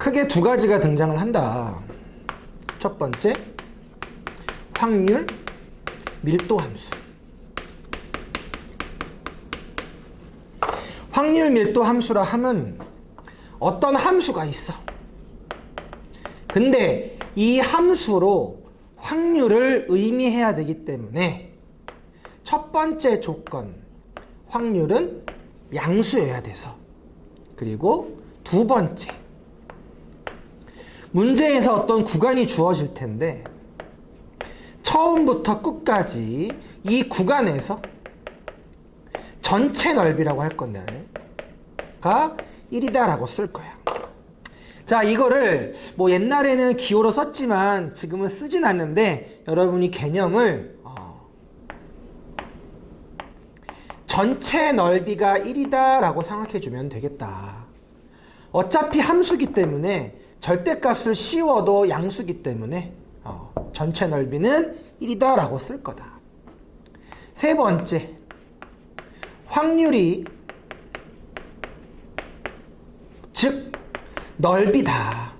크게 두 가지가 등장을 한다. 첫 번째, 확률, 밀도 함수. 확률 밀도 함수라 함은 어떤 함수가 있어. 근데 이 함수로 확률을 의미해야 되기 때문에 첫 번째 조건, 확률은 양수여야 돼서. 그리고 두 번째, 문제에서 어떤 구간이 주어질 텐데 처음부터 끝까지 이 구간에서 전체 넓이라고 할 건데 가 1이다 라고 쓸 거야. 자, 이거를 뭐 옛날에는 기호로 썼지만 지금은 쓰진 않는데 여러분이 개념을 전체 넓이가 1이다 라고 생각해 주면 되겠다. 어차피 함수기 때문에 절대값을 씌워도 양수기 때문에 전체 넓이는 1이다 라고 쓸 거다. 세 번째, 확률이 즉 넓이다.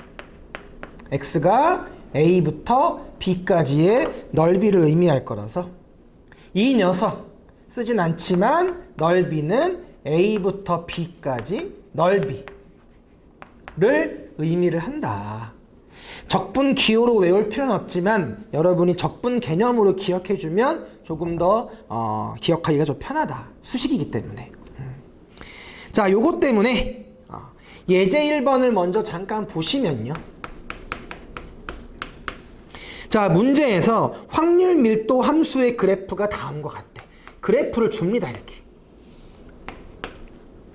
x가 a부터 b까지의 넓이를 의미할 거라서 이 녀석 쓰진 않지만 넓이는 a부터 b까지 넓이를 의미를 한다. 적분 기호로 외울 필요는 없지만 여러분이 적분 개념으로 기억해주면 조금 더 기억하기가 좀 편하다. 수식이기 때문에. 자, 요것 때문에 예제 1번을 먼저 잠깐 보시면요. 자, 문제에서 확률 밀도 함수의 그래프가 다음과 같대. 그래프를 줍니다. 이렇게.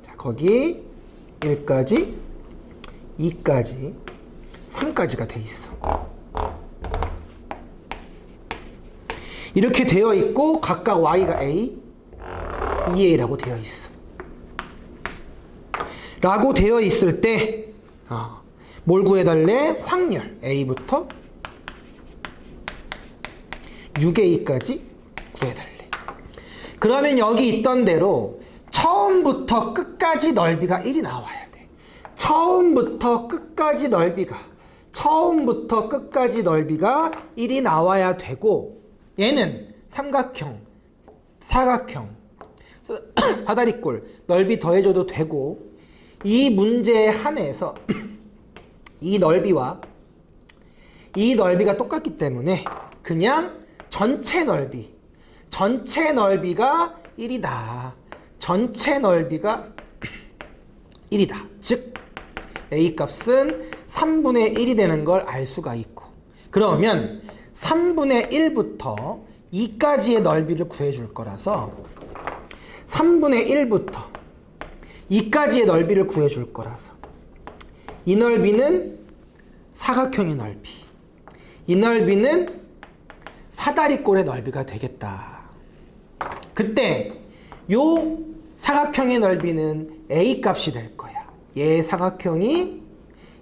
자, 거기 1까지, 2까지, 3까지가 돼 있어. 이렇게 되어 있고 각각 y가 a, 2a라고 되어 있어. 라고 되어 있을 때 뭘 구해달래? 확률 a부터 6a까지 구해달래. 그러면 여기 있던 대로 처음부터 끝까지 넓이가 1이 나와야 돼. 처음부터 끝까지 넓이가 1이 나와야 되고, 얘는 삼각형, 사각형, 사다리꼴 넓이 더해줘도 되고, 이 문제에 한해서 이 넓이가 똑같기 때문에 그냥 전체 넓이가 1이다. 전체 넓이가 1이다. 즉 a 값은 3분의 1이 되는 걸 알 수가 있고, 그러면 3분의 1부터 2까지의 넓이를 구해줄 거라서 3분의 1부터 2까지의 넓이를 구해줄 거라서 이 넓이는 사각형의 넓이, 이 넓이는 사다리꼴의 넓이가 되겠다. 그때 요 사각형의 넓이는 a 값이 될 거야. 얘 사각형이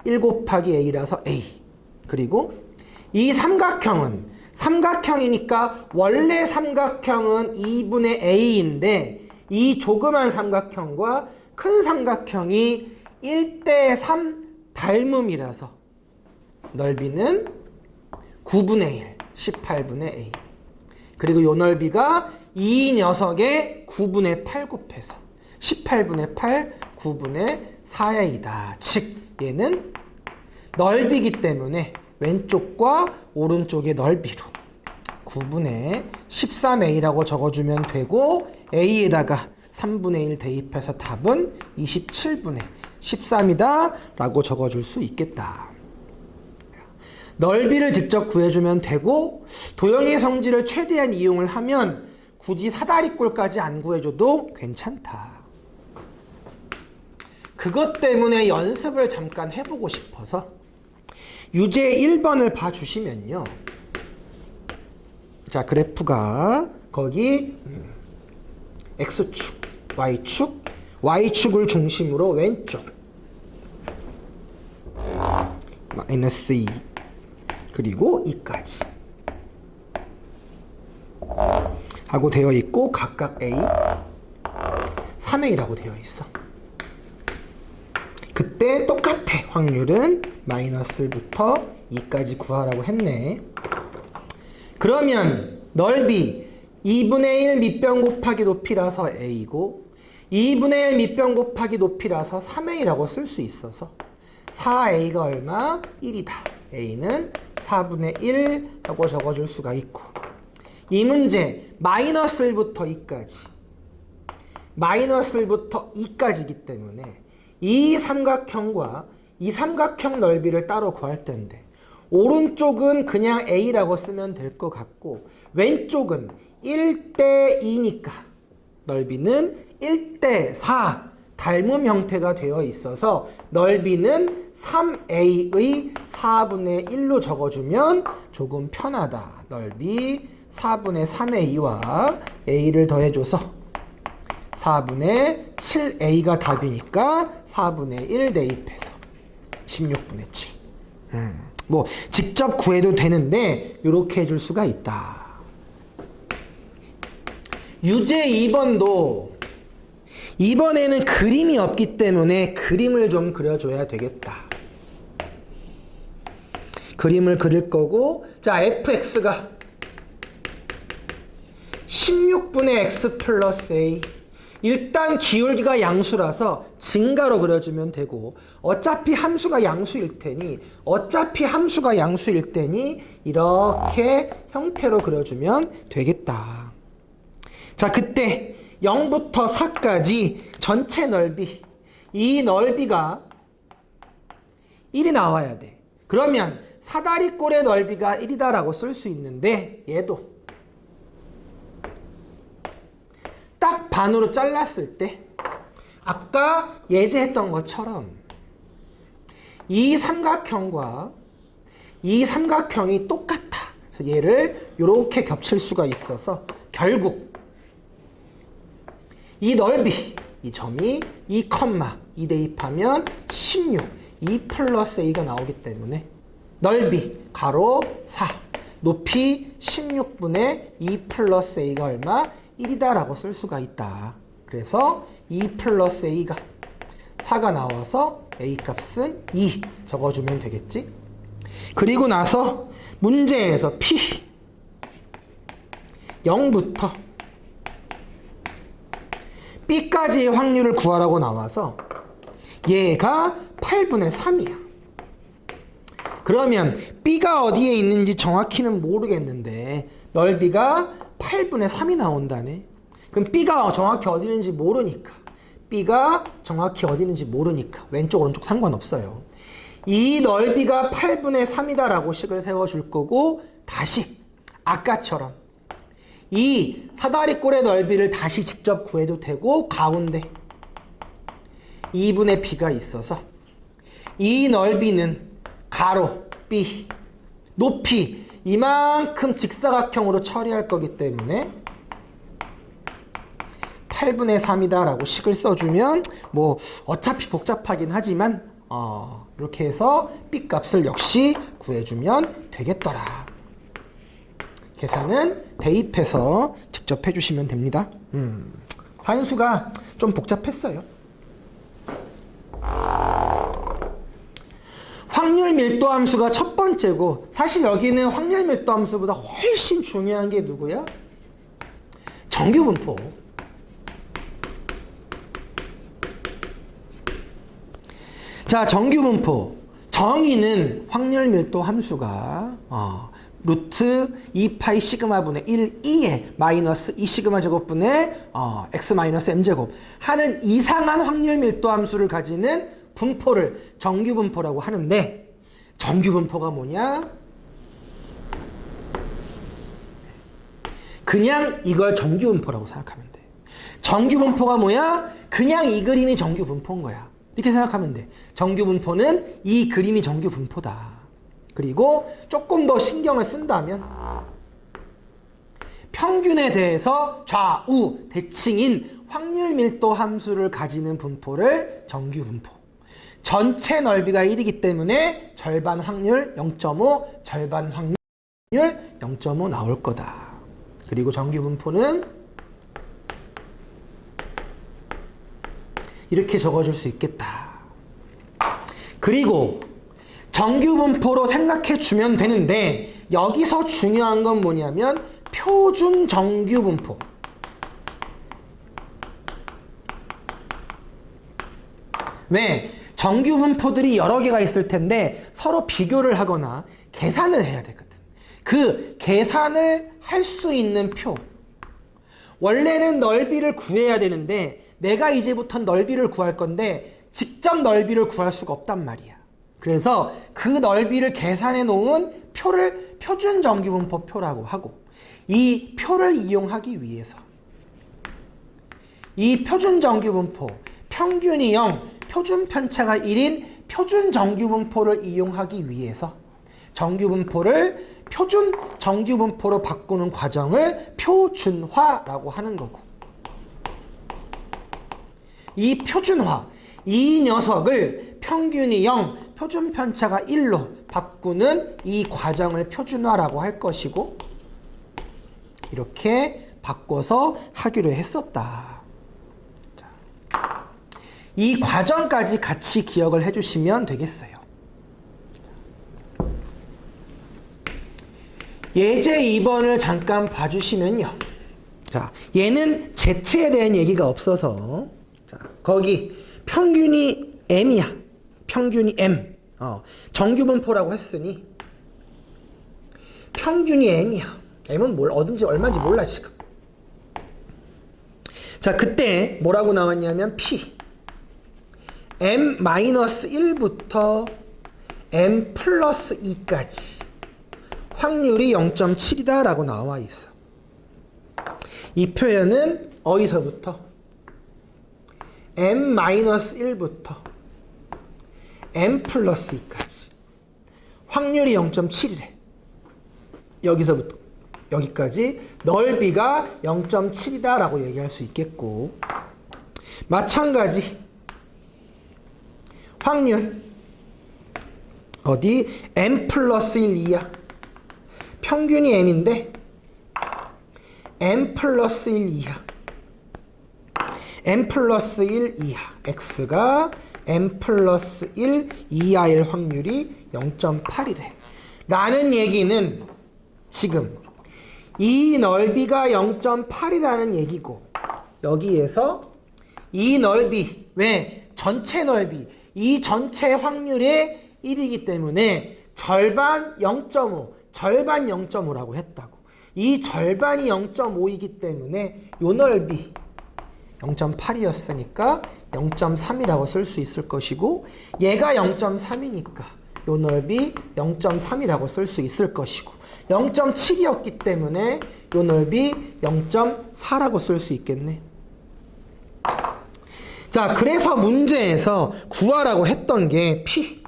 1 곱하기 a라서 a. 그리고 이 삼각형이니까 원래 삼각형은 2분의 a인데 이 조그만 삼각형과 큰 삼각형이 1대3 닮음이라서 넓이는 9분의 1, 18분의 a. 그리고 요 넓이가 이 녀석의 9분의 8 곱해서 18분의 8, 9분의 4a이다. 즉 얘는 넓이기 때문에 왼쪽과 오른쪽의 넓이로 9분의 13a라고 적어주면 되고, a에다가 3분의 1 대입해서 답은 27분의 13이다 라고 적어줄 수 있겠다. 넓이를 직접 구해주면 되고, 도형의 성질을 최대한 이용을 하면 굳이 사다리꼴까지 안 구해줘도 괜찮다. 그것 때문에 연습을 잠깐 해보고 싶어서 유제 1번을 봐주시면요. 자, 그래프가 거기 X축, Y축을 중심으로 왼쪽 마이너스 2 그리고 2까지 하고 되어 있고, 각각 A, 3A라고 되어 있어. 그때 똑같아. 확률은 마이너스 1부터 2까지 구하라고 했네. 그러면 넓이 2분의 1 밑변 곱하기 높이라서 a고 2분의 1 밑변 곱하기 높이라서 3a라고 쓸 수 있어서 4a가 얼마? 1이다. a는 4분의 1 하고 적어줄 수가 있고 이 문제 마이너스 1부터 2까지 마이너스 1부터 2까지이기 때문에 이 삼각형과 이 삼각형 넓이를 따로 구할 텐데 오른쪽은 그냥 a라고 쓰면 될 것 같고 왼쪽은 1대 2니까 넓이는 1대 4 닮음 형태가 되어 있어서 넓이는 3a의 4분의 1로 적어주면 조금 편하다. 넓이 4분의 3의 2와 a를 더해줘서 4분의 7a가 답이니까 4분의 1 대입해서 16분의 7. 뭐 직접 구해도 되는데 이렇게 해줄 수가 있다. 유제 2번도 이번에는 그림이 없기 때문에 그림을 좀 그려줘야 되겠다. 그림을 그릴 거고 자 fx가 16분의 x 플러스 a 일단 기울기가 양수라서 증가로 그려주면 되고 어차피 함수가 양수일 테니 이렇게 형태로 그려주면 되겠다. 자 그때 0부터 4까지 전체 넓이 이 넓이가 1이 나와야 돼. 그러면 사다리꼴의 넓이가 1이다 라고 쓸 수 있는데 얘도 딱 반으로 잘랐을 때 아까 예제했던 것처럼 이 삼각형과 이 삼각형이 똑같아. 그래서 얘를 이렇게 겹칠 수가 있어서 결국 이 넓이, 이 점이 2, 2 대입하면 16, 2 플러스 a가 나오기 때문에 넓이, 가로 4, 높이 16분의 2 플러스 a가 얼마? 1이다 라고 쓸 수가 있다. 그래서 2 플러스 a가 4가 나와서 a 값은 2 적어주면 되겠지. 그리고 나서 문제에서 p 0부터 b까지의 확률을 구하라고 나와서 얘가 8분의 3이야. 그러면 b가 어디에 있는지 정확히는 모르겠는데 넓이가 8분의 3이 나온다네. 그럼 b가 정확히 어디 있는지 모르니까 왼쪽 오른쪽 상관없어요. 이 넓이가 8분의 3이다 라고 식을 세워줄 거고 다시 아까처럼 이 사다리꼴의 넓이를 다시 직접 구해도 되고 가운데 2분의 b가 있어서 이 넓이는 가로 b 높이 이만큼 직사각형으로 처리할 거기 때문에 8분의 3이다 라고 식을 써주면 뭐 어차피 복잡하긴 하지만 이렇게 해서 b 값을 역시 구해주면 되겠더라. 계산은 대입해서 직접 해주시면 됩니다. 산수가 좀 복잡했어요. 확률 밀도 함수가 첫 번째고 사실 여기는 확률 밀도 함수보다 훨씬 중요한 게 누구야? 정규 분포. 자, 정규 분포. 정의는 확률 밀도 함수가 루트 2파이 시그마분의 1, 2에 마이너스 2 시그마 제곱분의 x 마이너스 m 제곱 하는 이상한 확률 밀도 함수를 가지는 분포를 정규 분포라고 하는데 정규 분포가 뭐냐? 그냥 이걸 정규 분포라고 생각하면 돼. 정규 분포가 뭐야? 그냥 이 그림이 정규 분포인 거야. 이렇게 생각하면 돼. 정규 분포는 이 그림이 정규 분포다. 그리고 조금 더 신경을 쓴다면 평균에 대해서 좌우 대칭인 확률 밀도 함수를 가지는 분포를 정규 분포. 전체 넓이가 1이기 때문에 절반 확률 0.5, 절반 확률 0.5 나올 거다. 그리고 정규 분포는 이렇게 적어줄 수 있겠다. 그리고 정규분포로 생각해 주면 되는데 여기서 중요한 건 뭐냐면 표준 정규분포. 왜? 정규분포들이 여러 개가 있을 텐데 서로 비교를 하거나 계산을 해야 되거든. 그 계산을 할 수 있는 표. 원래는 넓이를 구해야 되는데 내가 이제부터 넓이를 구할 건데 직접 넓이를 구할 수가 없단 말이야. 그래서 그 넓이를 계산해 놓은 표를 표준 정규분포 표라고 하고, 이 표를 이용하기 위해서 이 표준 정규분포, 평균이 0, 표준 편차가 1인 표준 정규분포를 이용하기 위해서 정규분포를 표준 정규분포로 바꾸는 과정을 표준화라고 하는 거고, 이 표준화, 이 녀석을 평균이 0, 표준 편차가 1로 바꾸는 이 과정을 표준화라고 할 것이고, 이렇게 바꿔서 하기로 했었다. 자, 이 과정까지 같이 기억을 해주시면 되겠어요. 예제 2번을 잠깐 봐주시면요. 자, 얘는 Z에 대한 얘기가 없어서, 자, 거기 평균이 M이야. 평균이 M. 정규분포라고 했으니 평균이 M이야. M은 뭘 어딘지 얼마인지 몰라 지금. 자, 그때 뭐라고 나왔냐면 P M-1부터 M 플러스 2까지 확률이 0.7이다 라고 나와 있어. 이 표현은 어디서부터? M-1부터 M 플러스 2까지 확률이 0.7이래. 여기서부터 여기까지 넓이가 0.7이다 라고 얘기할 수 있겠고, 마찬가지 확률 어디? M 플러스 1 이하. 평균이 M인데 M 플러스 1 이하. M 플러스 1 이하. X가 M 플러스 1 이하일 확률이 0.8이래. 라는 얘기는 지금 이 넓이가 0.8이라는 얘기고, 여기에서 이 넓이, 왜? 전체 넓이, 이 전체 확률의 1이기 때문에 절반 0.5, 절반 0.5라고 했다고. 이 절반이 0.5이기 때문에 요 넓이 0.8이었으니까 0.3이라고 쓸 수 있을 것이고, 얘가 0.3이니까 요 넓이 0.3이라고 쓸 수 있을 것이고, 0.7이었기 때문에 요 넓이 0.4라고 쓸 수 있겠네. 자, 그래서 문제에서 구하라고 했던 게 P.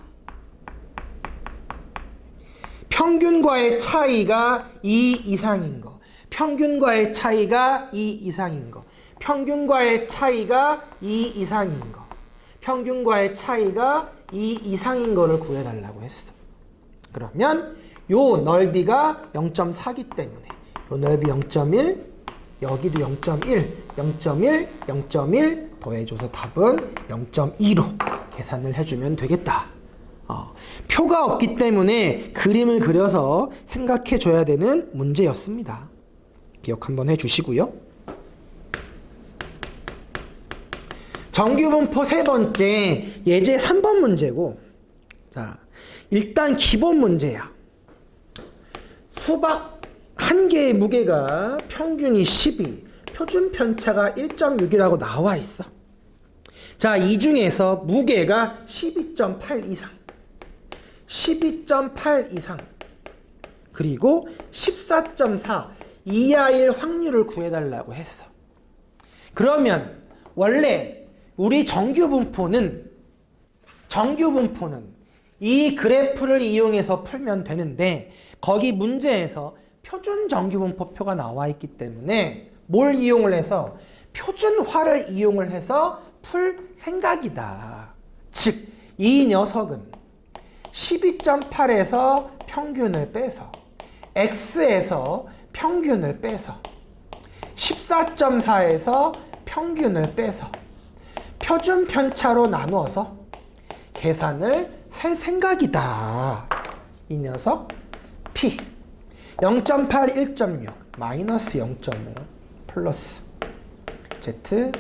평균과의 차이가 2 이상인 거. 평균과의 차이가 2 이상인 거. 평균과의 차이가 2 이상인 거. 평균과의 차이가 2 이상인 거를 구해달라고 했어. 그러면 요 넓이가 0.4기 때문에 요 넓이 0.1, 여기도 0.1, 0.1, 0.1 더해줘서 답은 0.2로 계산을 해주면 되겠다. 표가 없기 때문에 그림을 그려서 생각해 줘야 되는 문제였습니다. 기억 한번 해주시고요. 정규분포 세 번째, 예제 3번 문제고, 자, 일단 기본 문제야. 수박 한 개의 무게가 평균이 12, 표준 편차가 1.6이라고 나와 있어. 자, 이 중에서 무게가 12.8 이상, 12.8 이상, 그리고 14.4 이하일 확률을 구해달라고 했어. 그러면 원래 우리 정규분포는 이 그래프를 이용해서 풀면 되는데, 거기 문제에서 표준 정규분포표가 나와 있기 때문에 뭘 이용을 해서? 표준화를 이용을 해서 풀 생각이다. 즉, 이 녀석은 12.8에서 평균을 빼서, X에서 평균을 빼서, 14.4에서 평균을 빼서 표준 편차로 나누어서 계산을 할 생각이다. 이 녀석 P 0.8, 1.6 마이너스 0.5 플러스 Z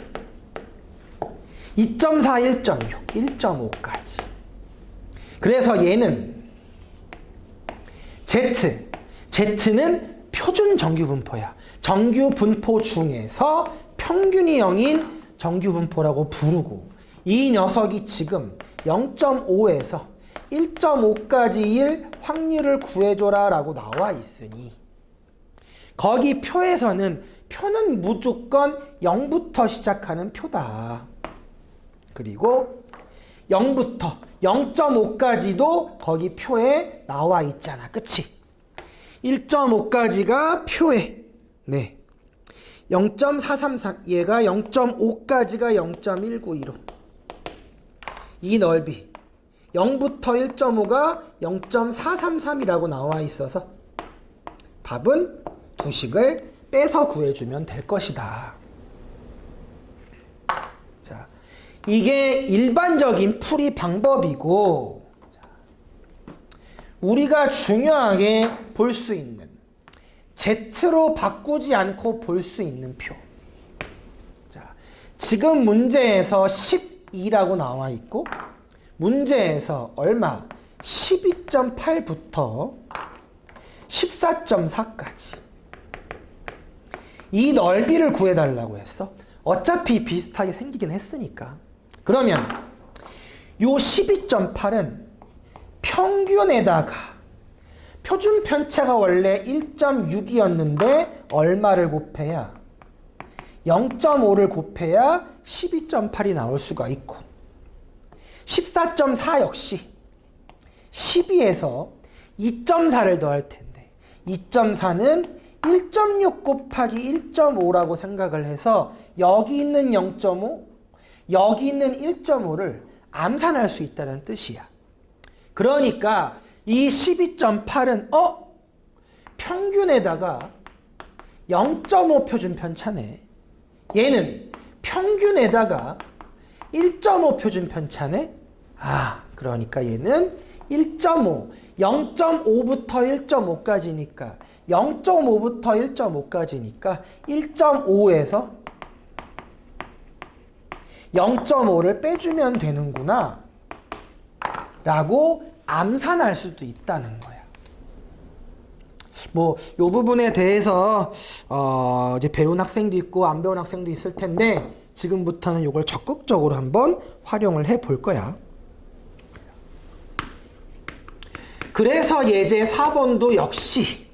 2.4, 1.6, 1.5까지. 그래서 얘는 Z는 표준 정규분포야. 정규분포 중에서 평균이 0인 정규분포라고 부르고, 이 녀석이 지금 0.5에서 1.5까지일 확률을 구해줘라 라고 나와 있으니, 거기 표에서는 표는 무조건 0부터 시작하는 표다. 그리고 0부터 0.5까지도 거기 표에 나와 있잖아. 그치? 1.5까지가 표에, 네, 0.433, 얘가 0.5까지가 0.1915. 이 넓이 0부터 1.5가 0.433이라고 나와 있어서 답은 두 식을 빼서 구해주면 될 것이다. 자, 이게 일반적인 풀이 방법이고, 우리가 중요하게 볼 수 있는 Z로 바꾸지 않고 볼 수 있는 표. 자, 지금 문제에서 12라고 나와 있고, 문제에서 얼마? 12.8부터 14.4까지. 이 넓이를 구해달라고 했어. 어차피 비슷하게 생기긴 했으니까. 그러면 요 12.8은 평균에다가 표준 편차가 원래 1.6이었는데 얼마를 곱해야? 0.5를 곱해야 12.8이 나올 수가 있고, 14.4 역시 12에서 2.4를 더할 텐데, 2.4는 1.6 곱하기 1.5라고 생각을 해서 여기 있는 0.5, 여기 있는 1.5를 암산할 수 있다는 뜻이야. 그러니까 이 12.8은 평균에다가 0.5 표준 편차네. 얘는 평균에다가 1.5 표준 편차네. 그러니까 얘는 1.5, 0.5부터 1.5까지니까 0.5부터 1.5까지니까 1.5에서 0.5를 빼주면 되는구나 라고 암산할 수도 있다는 거야. 뭐 요 부분에 대해서 이제 배운 학생도 있고 안 배운 학생도 있을 텐데, 지금부터는 이걸 적극적으로 한번 활용을 해 볼 거야. 그래서 예제 4번도 역시,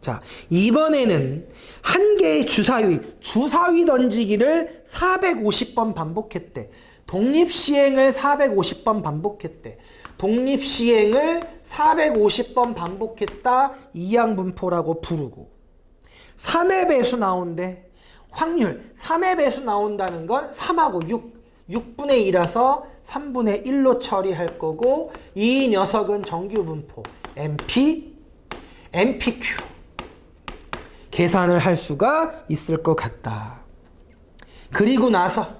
자, 이번에는 한 개의 주사위 던지기를 450번 반복했대. 독립시행을 450번 반복했대. 독립시행을 450번 반복했다. 이항분포라고 부르고, 3의 배수 나온대. 확률 3의 배수 나온다는 건 3하고 6분의 2라서 3분의 1로 처리할 거고, 이 녀석은 정규분포 MPQ 계산을 할 수가 있을 것 같다. 그리고 나서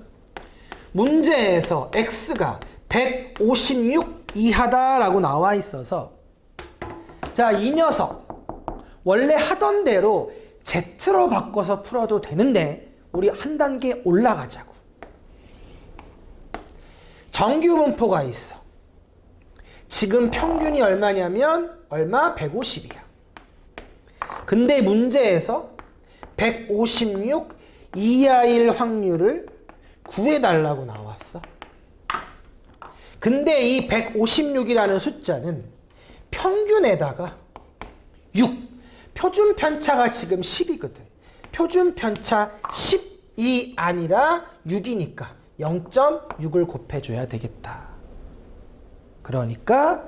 문제에서 X가 156 이하다라고 나와 있어서, 자, 이 녀석 원래 하던 대로 Z로 바꿔서 풀어도 되는데 우리 한 단계 올라가자고. 정규분포가 있어. 지금 평균이 얼마냐면 얼마? 150이야. 근데 문제에서 156 이하일 확률을 구해달라고 나왔어. 근데 이 156이라는 숫자는 평균에다가 6, 표준 편차가 지금 10이거든. 표준 편차 10이 아니라 6이니까 0.6을 곱해줘야 되겠다. 그러니까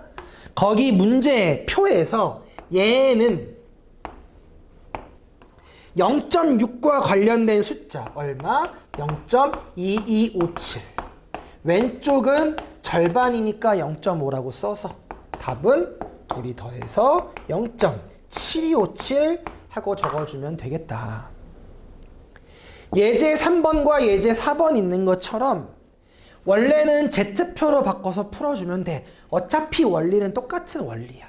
거기 문제 표에서 얘는 0.6과 관련된 숫자 얼마? 0.2257. 왼쪽은 절반이니까 0.5라고 써서 답은 둘이 더해서 0.7257 하고 적어주면 되겠다. 예제 3번과 예제 4번 있는 것처럼 원래는 Z표로 바꿔서 풀어주면 돼. 어차피 원리는 똑같은 원리야.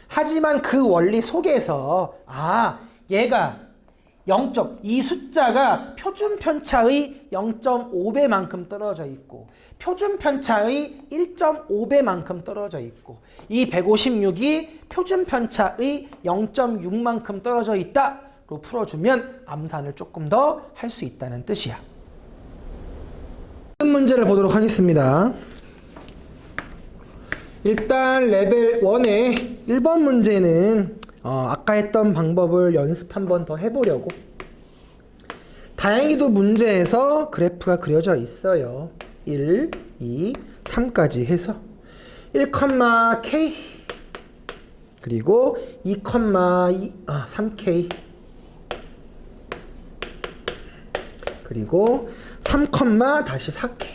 하지만 그 원리 속에서 얘가 이 숫자가 표준 편차의 0.5배만큼 떨어져 있고 표준 편차의 1.5배만큼 떨어져 있고 이 156이 표준 편차의 0.6만큼 떨어져 있다로 풀어주면 암산을 조금 더 할 수 있다는 뜻이야. 다음 문제를 보도록 하겠습니다. 일단 레벨 1의 1번 문제는 아까 했던 방법을 연습 한 번 더 해보려고. 다행히도 문제에서 그래프가 그려져 있어요. 1, 2, 3까지 해서 1,k 그리고 3k 그리고 3,4k.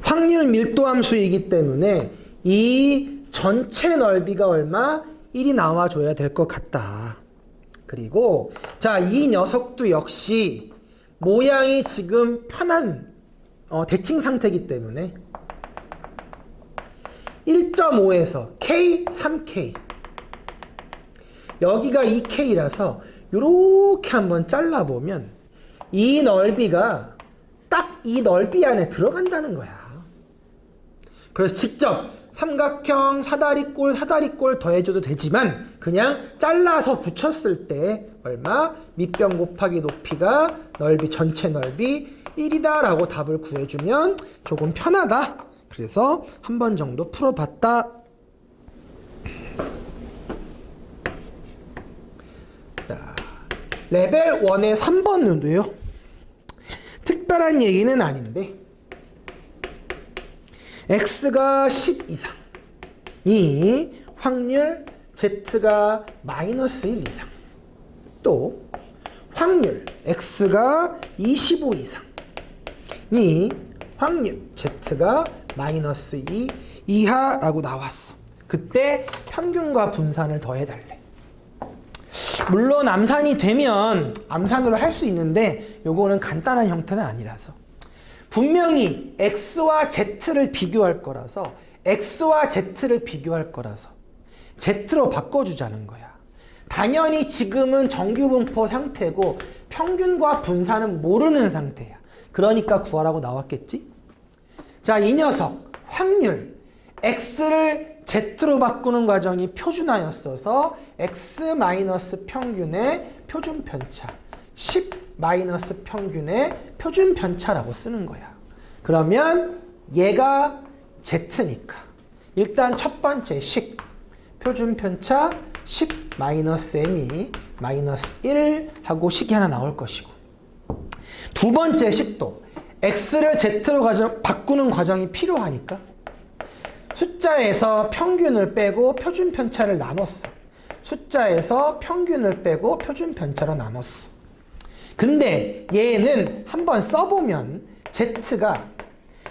확률 밀도 함수이기 때문에 이 전체 넓이가 얼마? 1이 나와줘야 될 것 같다. 그리고 자, 이 녀석도 역시 모양이 지금 편한 대칭 상태이기 때문에 1.5에서 K, 3K 여기가 2K라서 이렇게 한번 잘라보면 이 넓이가 딱 이 넓이 안에 들어간다는 거야. 그래서 직접 삼각형, 사다리꼴 더해줘도 되지만 그냥 잘라서 붙였을 때 얼마? 밑변 곱하기 높이가 넓이 전체 넓이 1이다 라고 답을 구해주면 조금 편하다. 그래서 한 번 정도 풀어봤다. 자, 레벨 1의 3번은도요. 특별한 얘기는 아닌데 x가 10 이상 이 확률 z가 -1 이상 또 확률 x가 25 이상 이 확률 z가 -2 이하라고 나왔어. 그때 평균과 분산을 더해달래. 물론 암산이 되면 암산으로 할 수 있는데 요거는 간단한 형태는 아니라서 분명히 x와 z를 비교할 거라서 z로 바꿔주자는 거야. 당연히 지금은 정규분포 상태고 평균과 분산은 모르는 상태야. 그러니까 구하라고 나왔겠지? 자, 이 녀석 확률 x를 z로 바꾸는 과정이 표준화였어서 x 평균의 표준 편차 10 평균의 표준 편차라고 쓰는 거야. 그러면 얘가 z니까 일단 첫 번째 식 표준 편차 10 m이 -1 하고 식이 하나 나올 것이고 두 번째 식도 x를 z로 바꾸는 과정이 필요하니까 숫자에서 평균을 빼고 표준 편차를 나눴어. 숫자에서 평균을 빼고 표준 편차로 나눴어. 근데 얘는 한번 써보면 z가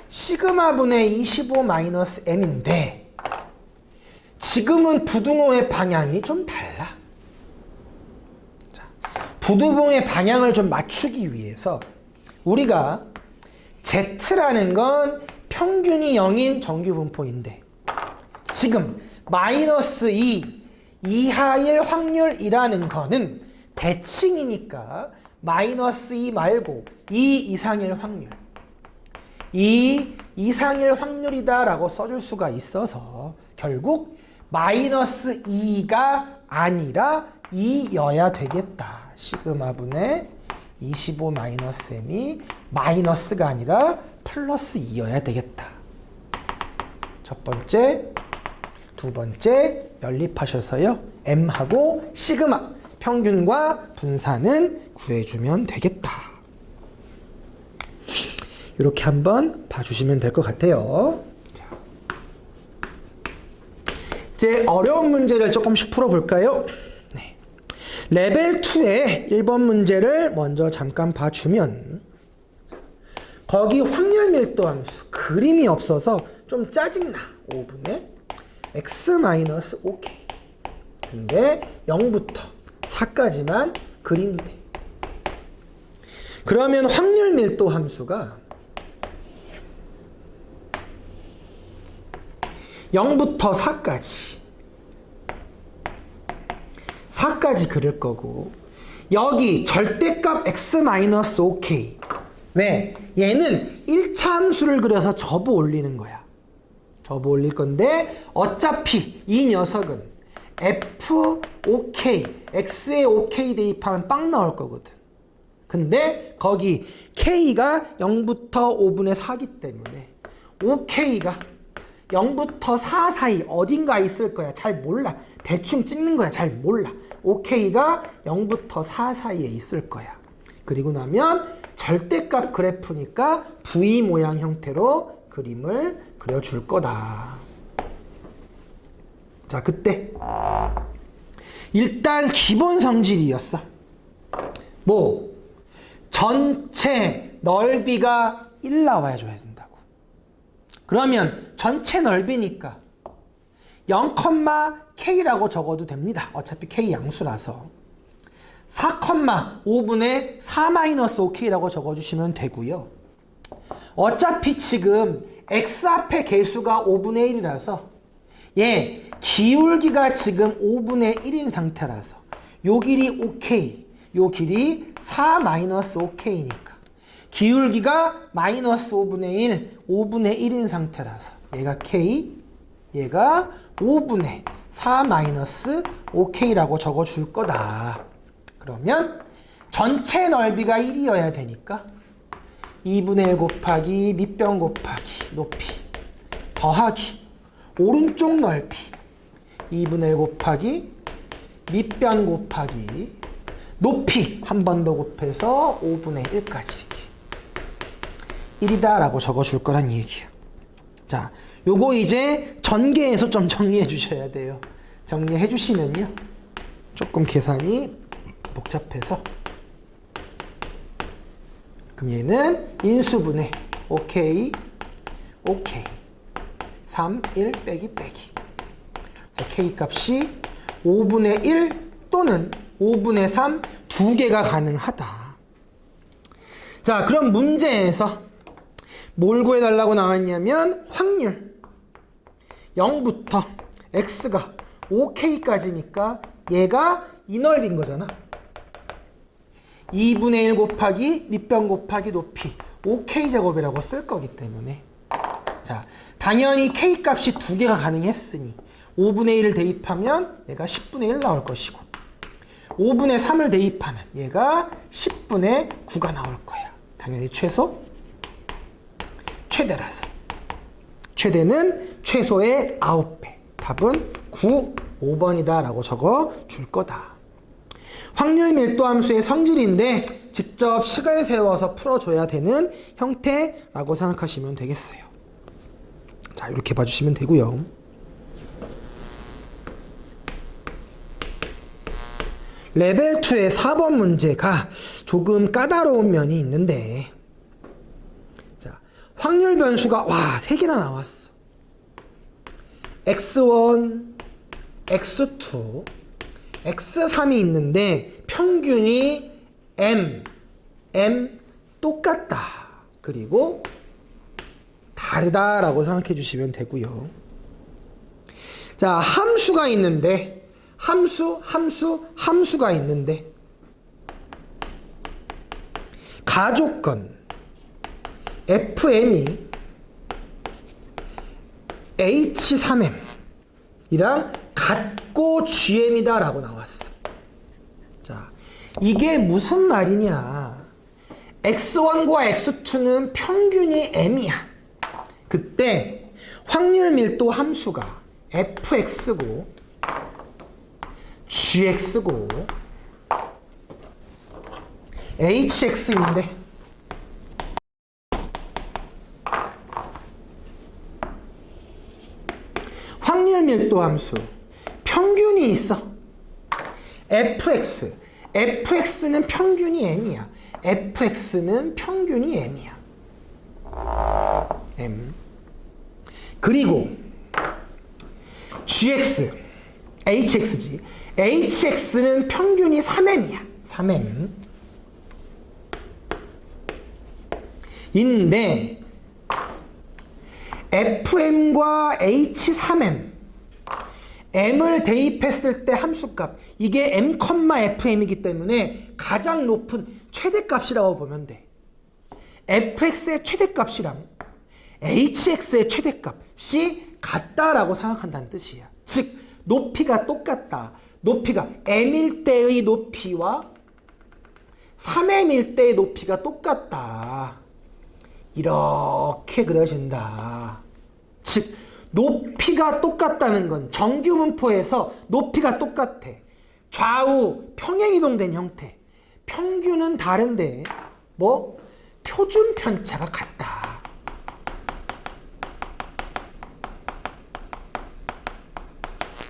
시그마분의 25-m인데 지금은 부등호의 방향이 좀 달라. 자, 부등호의 방향을 좀 맞추기 위해서 우리가 z라는 건 평균이 0인 정규분포인데 지금 -2 이하일 확률이라는 거는 대칭이니까 -2 말고 2 이상일 확률 2 이상일 확률이다 라고 써줄 수가 있어서 결국 -2가 아니라 2여야 되겠다. 시그마분의 25-m이 마이너스가 아니라 플러스 2여야 되겠다. 첫 번째, 두 번째 연립하셔서요. m하고 시그마 평균과 분산은 구해주면 되겠다. 이렇게 한번 봐주시면 될 것 같아요. 이제 어려운 문제를 조금씩 풀어볼까요? 네. 레벨 2의 1번 문제를 먼저 잠깐 봐주면 거기 확률 밀도 함수 그림이 없어서 좀 짜증나. 5분의 x-5k 근데 0부터 4까지만 그리면 돼. 그러면 확률 밀도 함수가 0부터 4까지 그릴 거고, 여기 절대값 x-ok. 왜? 얘는 1차 함수를 그려서 접어 올리는 거야. 접어 올릴 건데 어차피 이 녀석은 f, ok, x에 ok 대입하면 빵 나올 거거든. 근데 거기 k가 0부터 5분의 4기 때문에 ok가 0부터 4 사이 어딘가 있을 거야. 잘 몰라. 대충 찍는 거야. 잘 몰라. ok가 0부터 4 사이에 있을 거야. 그리고 나면 절대값 그래프니까 V 모양 형태로 그림을 그려줄 거다. 자, 그때 일단 기본 성질이었어. 뭐? 전체 넓이가 1 나와야 줘야 된다고. 그러면 전체 넓이니까 0,k라고 적어도 됩니다. 어차피 k 양수라서 4,5분의 4-5k라고 적어주시면 되고요. 어차피 지금 x 앞에 개수가 5분의 1이라서 얘 기울기가 지금 5분의 1인 상태라서 요 길이 ok, 요 길이 4-ok니까 기울기가 마이너스 5분의 1, 5분의 1인 상태라서 얘가 k, 얘가 5분의 4-ok라고 적어줄 거다. 그러면 전체 넓이가 1이어야 되니까 2분의 1 곱하기 밑변 곱하기 높이 더하기 오른쪽 넓이 2분의 1 곱하기 밑변 곱하기 높이 한 번 더 곱해서 5분의 1까지 1이다 라고 적어줄 거란 얘기야. 자, 요거 이제 전개해서 좀 정리해 주셔야 돼요. 정리해 주시면요 조금 계산이 복잡해서, 그럼 얘는 인수분해 ok 3, 1 빼기 빼기. k 값이 5분의 1 또는 5분의 3 두 개가 가능하다. 자, 그럼 문제에서 뭘 구해달라고 나왔냐면 확률 0부터 x가 5k까지니까 얘가 이 넓인 거잖아. 2분의 1 곱하기 밑변 곱하기 높이 5k제곱이라고 쓸 거기 때문에, 자, 당연히 k 값이 두 개가 가능했으니 5분의 1을 대입하면 얘가 10분의 1 나올 것이고 5분의 3을 대입하면 얘가 10분의 9가 나올 거야. 당연히 최대라서 최대는 최소의 9배. 답은 9, 5번이다 라고 적어 줄 거다. 확률 밀도 함수의 성질인데 직접 식을 세워서 풀어줘야 되는 형태라고 생각하시면 되겠어요. 자, 이렇게 봐주시면 되고요. 레벨 2의 4번 문제가 조금 까다로운 면이 있는데, 자, 확률 변수가 3개나 나왔어. x1, x2, x3이 있는데 평균이 m 똑같다. 그리고 다르다라고 생각해 주시면 되고요. 자, 함수가 있는데 함수가 있는데 가조건 fm이 h3m이랑 같고 gm이다 라고 나왔어. 자, 이게 무슨 말이냐. x1과 x2는 평균이 m이야. 그때 확률 밀도 함수가 fx고 gx고 hx인데 확률 밀도 함수 평균이 있어. fx는 평균이 m이야. fx는 평균이 m이야. m. 그리고 gx, hx지. hx는 평균이 3m이야. 3m. 인데 fm과 h3m m을 대입했을 때 함수값 이게 m, fm이기 때문에 가장 높은 최대값이라고 보면 돼. fx의 최대값이랑 hx의 최대값이 같다라고 생각한다는 뜻이야. 즉 높이가 똑같다. 높이가 m일 때의 높이와 3m일 때의 높이가 똑같다. 이렇게 그려진다. 즉 높이가 똑같다는 건 정규분포에서 높이가 똑같아. 좌우 평행이동된 형태. 평균은 다른데 뭐? 표준 편차가 같다.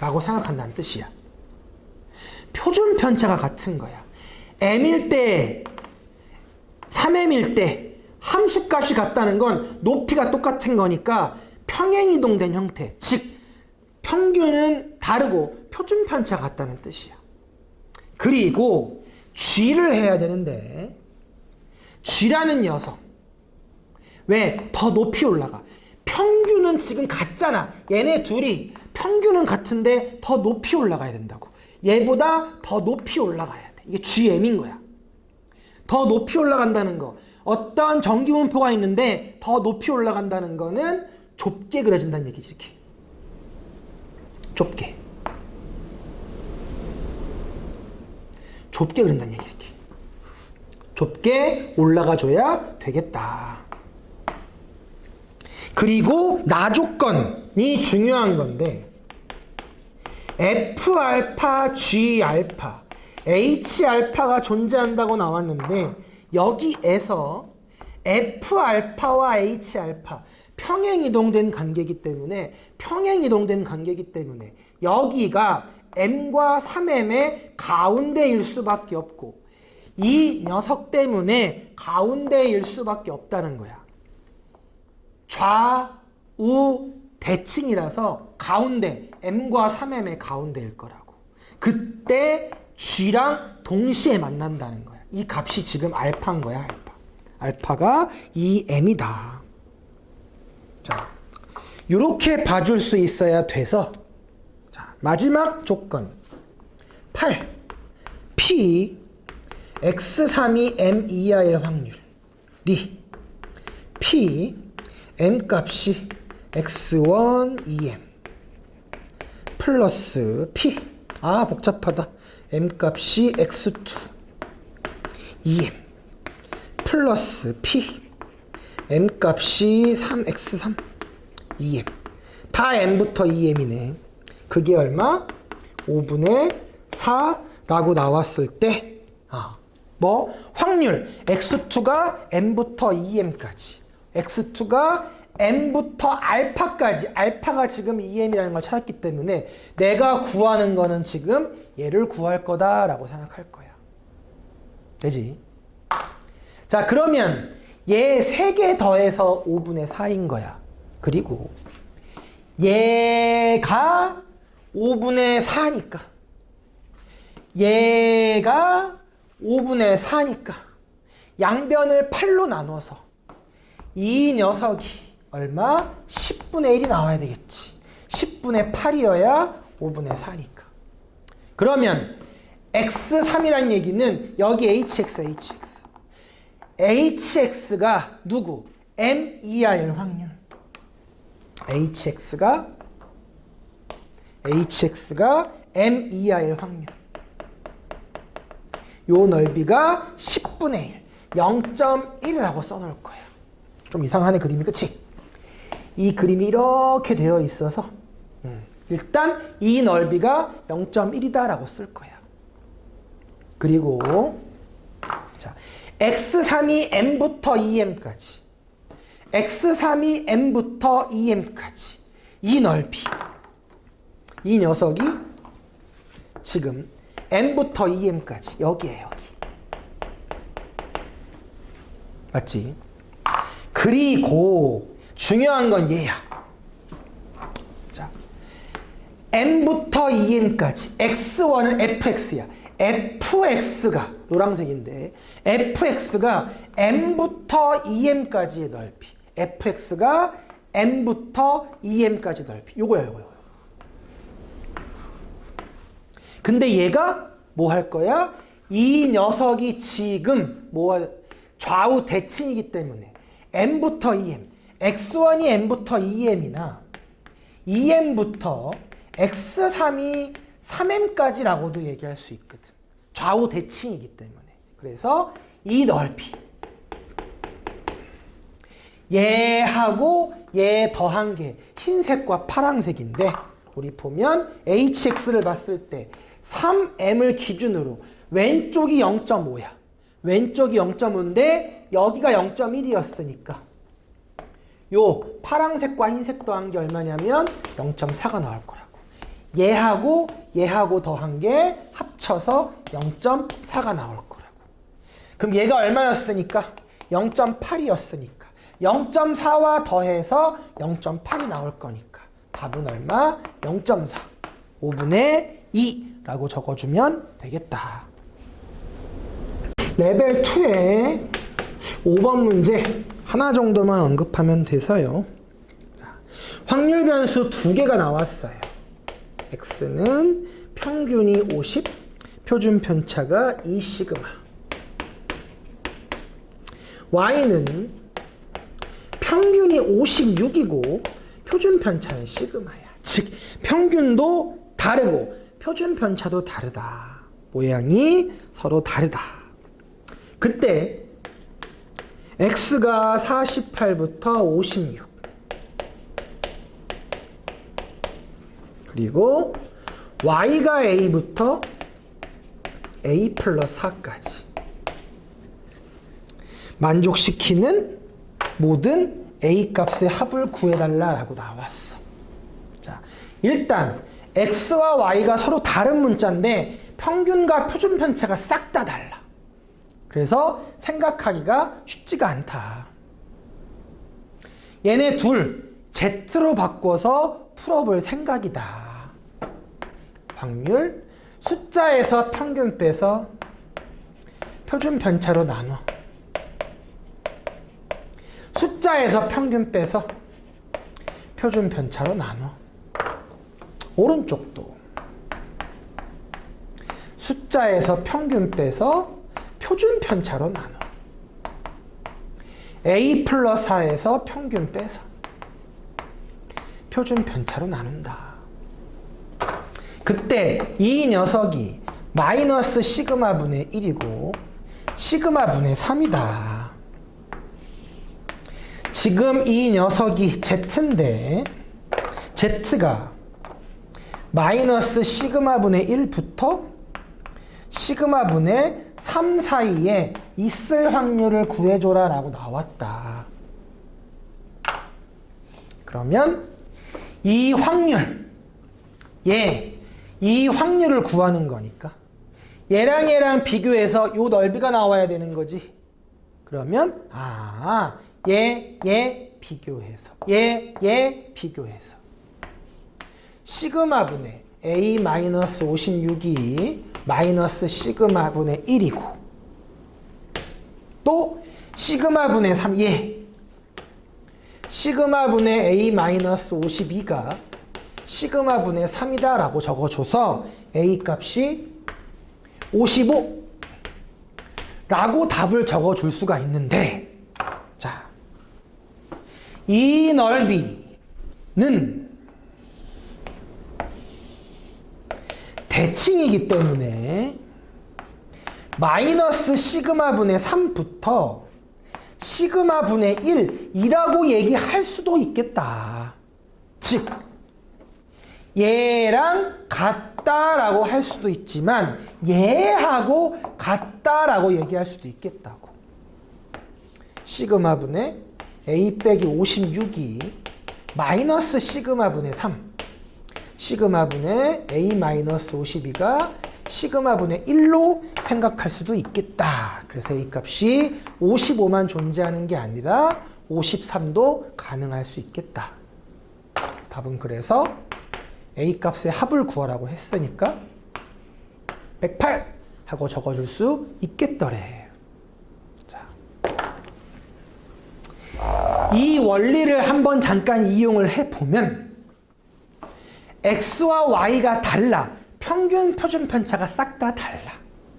라고 생각한다는 뜻이야. 표준 편차가 같은 거야. m일 때 3m일 때 함수값이 같다는 건 높이가 똑같은 거니까 평행이동된 형태, 즉 평균은 다르고 표준 편차가 같다는 뜻이야. 그리고 G를 해야 되는데 G라는 녀석 왜 더 높이 올라가? 평균은 지금 같잖아. 얘네 둘이 평균은 같은데 더 높이 올라가야 된다고. 얘보다 더 높이 올라가야 돼. 이게 GM인 거야. 더 높이 올라간다는 거. 어떤 정규분포가 있는데 더 높이 올라간다는 거는 좁게 그려진다는 얘기지. 이렇게 좁게 그린다는 얘기. 이렇게 좁게 올라가 줘야 되겠다. 그리고 나조건이 중요한 건데 F알파, G알파, H알파가 존재한다고 나왔는데 여기에서 F알파와 H알파 평행이동된 관계이기 때문에 여기가 M과 3M의 가운데일 수밖에 없고 이 녀석 때문에 가운데일 수밖에 없다는 거야. 좌우 대칭이라서 가운데 M과 3M의 가운데일 거라고. 그때 G랑 동시에 만난다는 거야. 이 값이 지금 알파인 거야. 알파. 알파가 이 M이다. 자, 이렇게 봐줄 수 있어야 돼서 자, 마지막 조건 8 P X3이 M 이하일 확률이 P M 값이 X1 EM 플러스 P 복잡하다. M 값이 X2 EM 플러스 P M 값이 3X3 EM 다 M부터 EM이네. 그게 얼마? 5분의 4라고 나왔을 때 확률 X2가 M부터 EM까지 X2가 M부터 알파까지 알파가 지금 EM이라는 걸 찾았기 때문에 내가 구하는 거는 지금 얘를 구할 거다라고 생각할 거야. 되지? 자, 그러면 얘 3개 더해서 5분의 4인 거야. 그리고 얘가 5분의 4니까 얘가 5분의 4니까 양변을 8로 나눠서 이 녀석이 얼마? 10분의 1이 나와야 되겠지. 10분의 8이어야 5분의 4니까. 그러면 X3이란 얘기는 여기 HX. HX가 누구? M 이하일 확률. HX가 M 이하일 확률. 요 넓이가 10분의 1, 0.1이라고 써놓을 거예요. 좀 이상하네 그림이, 그치? 이 그림이 이렇게 되어 있어서 일단 이 넓이가 0.1이다 라고 쓸 거야. 그리고 자, X3이 M부터 EM까지 X3이 M부터 EM까지 이 넓이 이 녀석이 지금 M부터 EM까지 여기에요. 여기 맞지? 그리고 중요한 건 얘야. 자, M부터 EM까지 X1은 FX야. FX가 노란색인데 fx가 m부터 2m까지의 넓이. fx가 m부터 2m까지 넓이. 요거예요. 근데 얘가 뭐 할 거야? 이 녀석이 지금 좌우 대칭이기 때문에 m부터 2m, x1이 m부터 2m이나 2m부터 x3이 3m까지라고도 얘기할 수 있거든. 좌우 대칭이기 때문에. 그래서 이 넓이. 얘하고 얘 더한 게 흰색과 파란색인데 우리 보면 hx를 봤을 때 3m을 기준으로 왼쪽이 0.5야. 왼쪽이 0.5인데 여기가 0.1이었으니까 요 파란색과 흰색 더한 게 얼마냐면 0.4가 나올 거라고. 얘하고 더한 게 합쳐서 0.4가 나올 거라고. 그럼 얘가 얼마였으니까? 0.8이었으니까 0.4와 더해서 0.8이 나올 거니까 답은 얼마? 0.4 5분의 2라고 적어주면 되겠다. 레벨 2에 5번 문제 하나 정도만 언급하면 돼서요. 확률 변수 2개가 나왔어요. x는 평균이 50, 표준 편차가 2시그마. y는 평균이 56이고 표준 편차는 시그마야. 즉 평균도 다르고 표준 편차도 다르다. 모양이 서로 다르다. 그때 x가 48부터 56 그리고 y가 a부터 a 플러스 4까지 만족시키는 모든 a 값의 합을 구해달라라고 나왔어. 자, 일단 x와 y가 서로 다른 문자인데 평균과 표준 편차가 싹 다 달라. 그래서 생각하기가 쉽지가 않다. 얘네 둘 z로 바꿔서 풀어볼 생각이다. 확률 숫자에서 평균 빼서 표준 편차로 나눠. 숫자에서 평균 빼서 표준 편차로 나눠. 오른쪽도 숫자에서 평균 빼서 표준 편차로 나눠. a 플러스 4에서 평균 빼서 표준 편차로 나눈다. 그때 이 녀석이 마이너스 시그마 분의 1이고 시그마 분의 3이다. 지금 이 녀석이 z인데 z가 마이너스 시그마 분의 1부터 시그마 분의 3 사이에 있을 확률을 구해줘라 라고 나왔다. 그러면 이 확률, 이 확률을 구하는 거니까 얘랑 비교해서 요 넓이가 나와야 되는 거지. 그러면 얘 비교해서 얘 비교해서 시그마 분의 a 마이너스 56이 마이너스 시그마 분의 1이고 또 시그마 분의 3 시그마 분의 a 마이너스 52가 시그마 분의 3이다 라고 적어줘서 a 값이 55 라고 답을 적어줄 수가 있는데, 자, 이 넓이는 대칭이기 때문에 마이너스 시그마 분의 3부터 시그마 분의 1이라고 얘기할 수도 있겠다. 즉 얘랑 같다라고 할 수도 있지만 얘하고 같다라고 얘기할 수도 있겠다고. 시그마 분의 a 빼기 56이 마이너스 시그마 분의 3 시그마 분의 a 마이너스 52가 시그마 분의 1로 생각할 수도 있겠다. 그래서 a 값이 55만 존재하는 게 아니라 53도 가능할 수 있겠다. 답은 그래서 a 값의 합을 구하라고 했으니까 108 하고 적어줄 수 있겠더래. 자, 이 원리를 한번 잠깐 이용을 해보면 x와 y가 달라. 평균 표준 편차가 싹 다 달라.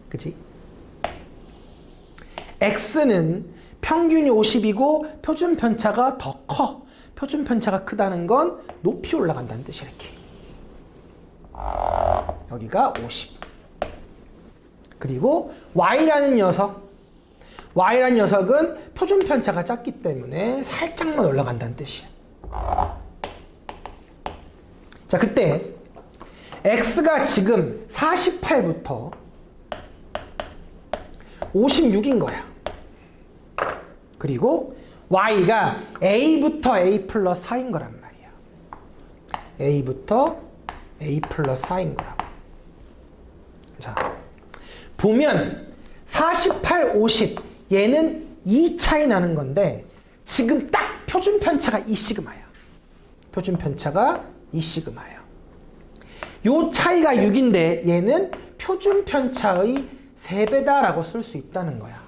그치? x는 평균이 50이고 표준 편차가 더 커. 표준 편차가 크다는 건 높이 올라간다는 뜻이야. 이렇게. 여기가 50. 그리고 y라는 녀석은 표준 편차가 작기 때문에 살짝만 올라간다는 뜻이야. 자, 그때 x가 지금 48부터 56인 거야. 그리고 y가 a부터 a 플러스 4인 거란 말이야. a부터 a 플러스 4인 거라고. 자, 보면 48, 50 얘는 2 차이 나는 건데 지금 딱 표준 편차가 2 시그마야. 표준 편차가 2 시그마야. 요 차이가 6인데 얘는 표준 편차의 3배다라고 쓸 수 있다는 거야.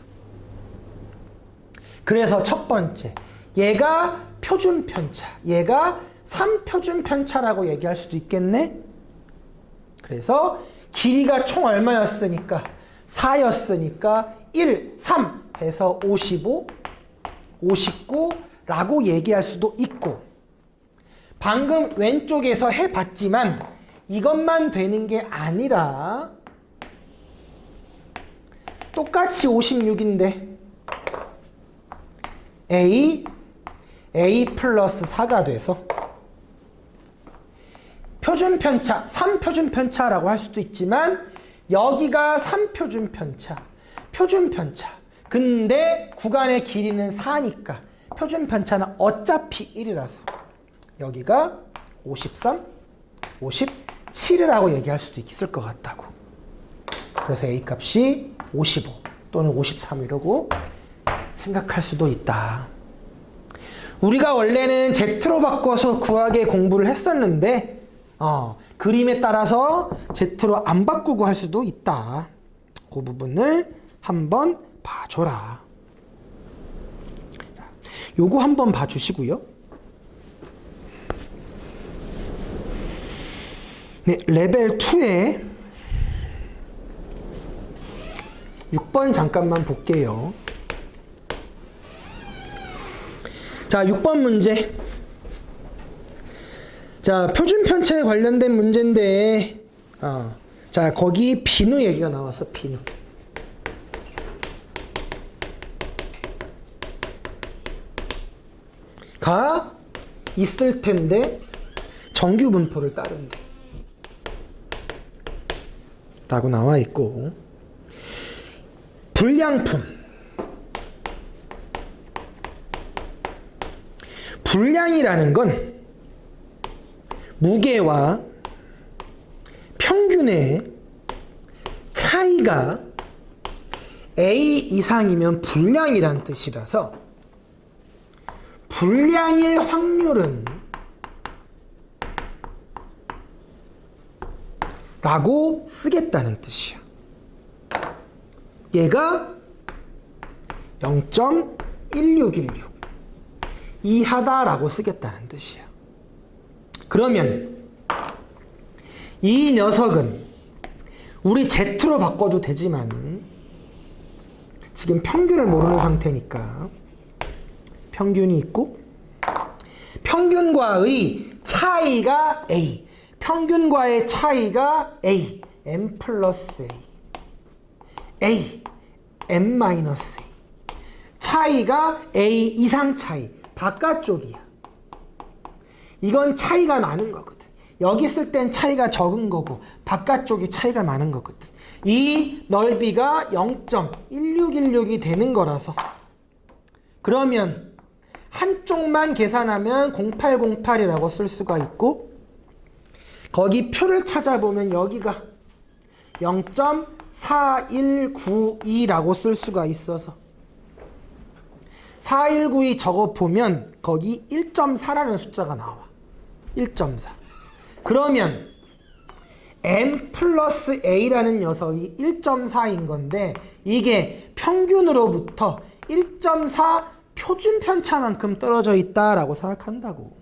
그래서 첫 번째, 얘가 표준 편차, 얘가 3표준 편차라고 얘기할 수도 있겠네? 그래서 길이가 총 얼마였으니까 4였으니까 1, 3 해서 55, 59라고 얘기할 수도 있고 방금 왼쪽에서 해봤지만 이것만 되는 게 아니라 똑같이 56인데 a 플러스 4가 돼서 표준 편차, 3표준 편차라고 할 수도 있지만 여기가 3표준 편차, 표준 편차. 근데 구간의 길이는 4니까 표준 편차는 어차피 1이라서 여기가 53, 57이라고 얘기할 수도 있을 것 같다고. 그래서 a 값이 55 또는 53이라고 생각할 수도 있다. 우리가 원래는 Z로 바꿔서 구하게 공부를 했었는데 그림에 따라서 Z로 안 바꾸고 할 수도 있다. 그 부분을 한번 봐줘라. 자, 요거 한번 봐주시고요. 네, 레벨 2에 6번 잠깐만 볼게요. 자, 6번 문제. 자, 표준 편차에 관련된 문제인데, 자, 거기 비누 얘기가 나왔어, 비누. 가 있을 텐데, 정규 분포를 따른대. 라고 나와 있고, 불량품. 불량이라는 건 무게와 평균의 차이가 A 이상이면 불량이란 뜻이라서 불량일 확률은 라고 쓰겠다는 뜻이야. 얘가 0.1616 이하다라고 쓰겠다는 뜻이야. 그러면 이 녀석은 우리 Z로 바꿔도 되지만 지금 평균을 모르는 상태니까 평균이 있고 평균과의 차이가 A, 평균과의 차이가 A, M 플러스 A, M 마이너스 A. 차이가 A 이상 차이, 바깥쪽이야. 이건 차이가 많은 거거든. 여기 있을 땐 차이가 적은 거고 바깥쪽이 차이가 많은 거거든. 이 넓이가 0.1616이 되는 거라서 그러면 한쪽만 계산하면 0808이라고 쓸 수가 있고 거기 표를 찾아보면 여기가 0.4192라고 쓸 수가 있어서 4192 적어보면 거기 1.4라는 숫자가 나와. 1.4. 그러면 n 플러스 a라는 녀석이 1.4인 건데 이게 평균으로부터 1.4 표준 편차만큼 떨어져 있다라고 생각한다고.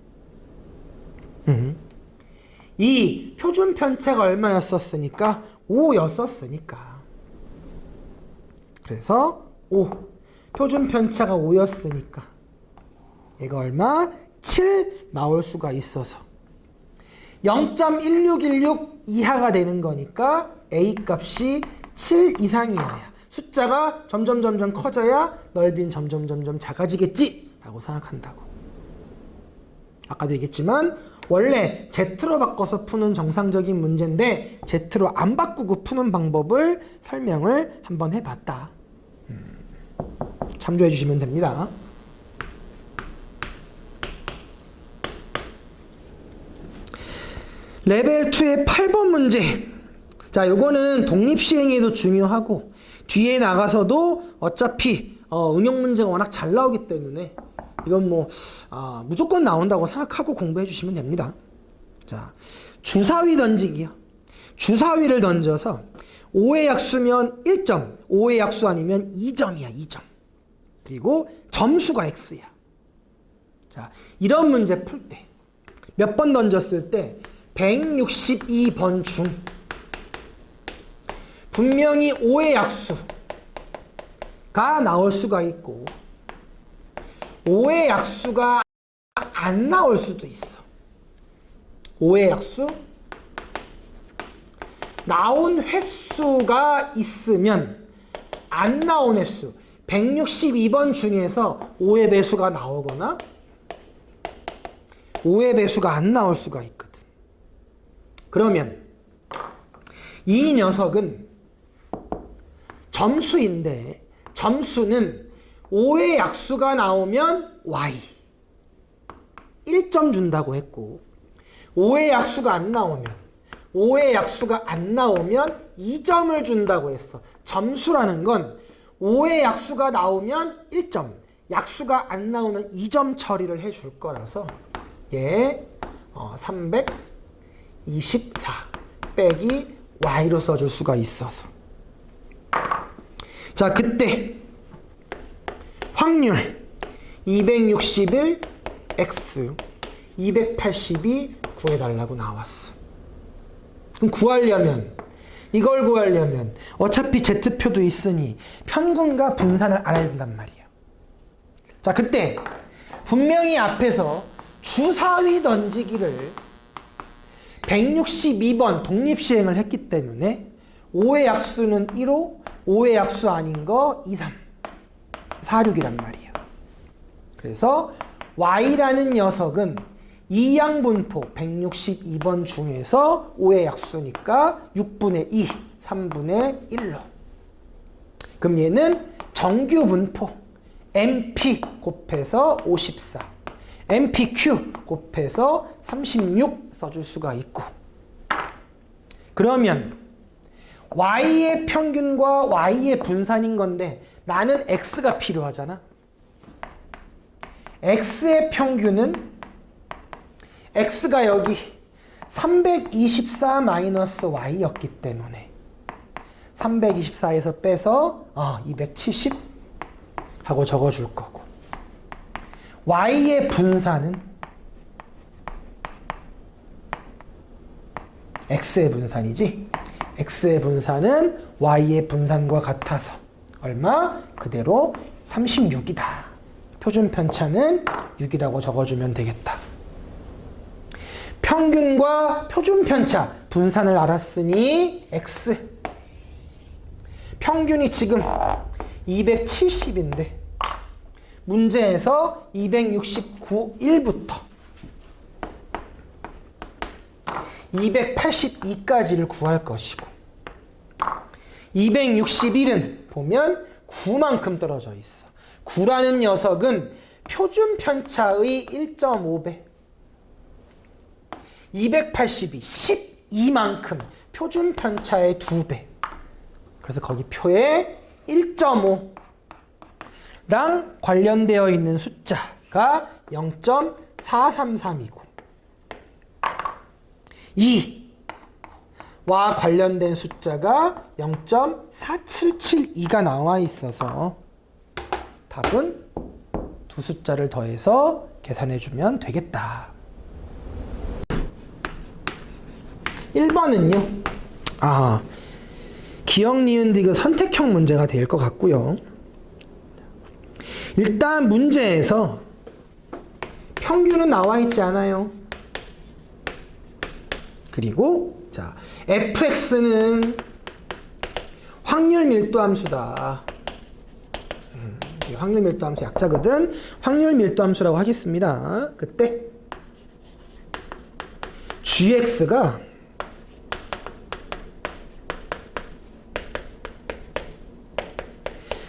이 표준 편차가 얼마였었으니까 5였었으니까. 그래서 5. 표준 편차가 5였으니까 얘가 얼마? 7 나올 수가 있어서 0.1616 이하가 되는 거니까 a 값이 7 이상이어야 숫자가 점점 커져야 넓이는 점점 작아지겠지 라고 생각한다고. 아까도 얘기했지만 원래 Z로 바꿔서 푸는 정상적인 문제인데 Z로 안 바꾸고 푸는 방법을 설명을 한번 해봤다. 참조해 주시면 됩니다. 레벨 2의 8번 문제. 자, 요거는 독립시행에도 중요하고 뒤에 나가서도 어차피 응용 문제가 워낙 잘 나오기 때문에 이건 뭐 무조건 나온다고 생각하고 공부해 주시면 됩니다. 자, 주사위 던지기요. 주사위를 던져서 5의 약수면 1점, 5의 약수 아니면 2점이야, 2점. 그리고 점수가 x야. 자, 이런 문제 풀 때 몇 번 던졌을 때 162번 중 분명히 5의 약수가 나올 수가 있고 5의 약수가 안 나올 수도 있어. 5의 약수 나온 횟수가 있으면 안 나온 횟수 162번 중에서 5의 배수가 나오거나 5의 배수가 안 나올 수가 있거든. 그러면 이 녀석은 점수인데 점수는 5의 약수가 나오면 y 1점 준다고 했고 5의 약수가 안 나오면 2점을 준다고 했어. 점수라는 건 5의 약수가 나오면 1점, 약수가 안 나오면 2점 처리를 해줄 거라서 얘 324 빼기 y로 써줄 수가 있어서 자, 그때 확률 261 x 282 구해달라고 나왔어. 그럼 이걸 구하려면 어차피 Z표도 있으니 편군과 분산을 알아야 된단 말이야. 자, 그때 분명히 앞에서 주사위 던지기를 162번 독립시행을 했기 때문에 5의 약수는 1호, 5의 약수 아닌 거 2, 3, 4, 6이란 말이야. 그래서 y라는 녀석은 이양분포 162번 중에서 5의 약수니까 6분의 2, 3분의 1로. 그럼 얘는 정규분포 MP 곱해서 54, MPQ 곱해서 36 써줄 수가 있고. 그러면 y의 평균과 y의 분산인 건데 나는 x가 필요하잖아. x의 평균은 x가 여기 324 마이너스 y였기 때문에 324에서 빼서 270 하고 적어줄 거고 y의 분산은 x의 분산이지. x의 분산은 y의 분산과 같아서 얼마? 그대로 36이다. 표준 편차는 6이라고 적어주면 되겠다. 평균과 표준 편차 분산을 알았으니 x 평균이 지금 270인데 문제에서 269일부터 282까지를 구할 것이고 261은 보면 9만큼 떨어져 있어. 9라는 녀석은 표준 편차의 1.5배 282, 12만큼 표준 편차의 2배. 그래서 거기 표에 1.5랑 관련되어 있는 숫자가 0.433이고 2. 관련된 숫자가 0.4772가 나와 있어서 답은 두 숫자를 더해서 계산해주면 되겠다. 1번은요. 기억, 니은, 디귿 선택형 문제가 될 것 같고요. 일단 문제에서 평균은 나와 있지 않아요. 그리고 자, fx는 확률 밀도 함수다. 확률 밀도 함수 약자거든. 확률 밀도 함수라고 하겠습니다. 그때 gx가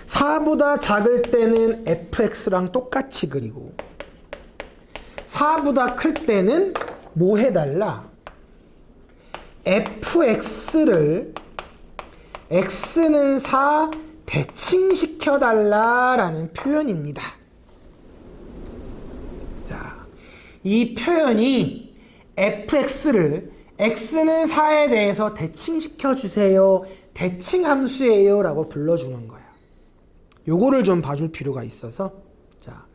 4보다 작을 때는 fx랑 똑같이 그리고 4보다 클 때는 뭐 해달라? fx를 x는 4 대칭시켜달라라는 표현입니다. 자, 이 표현이 fx를 x는 4에 대해서 대칭시켜주세요. 대칭함수예요 라고 불러주는 거야. 요거를 좀 봐줄 필요가 있어서 자,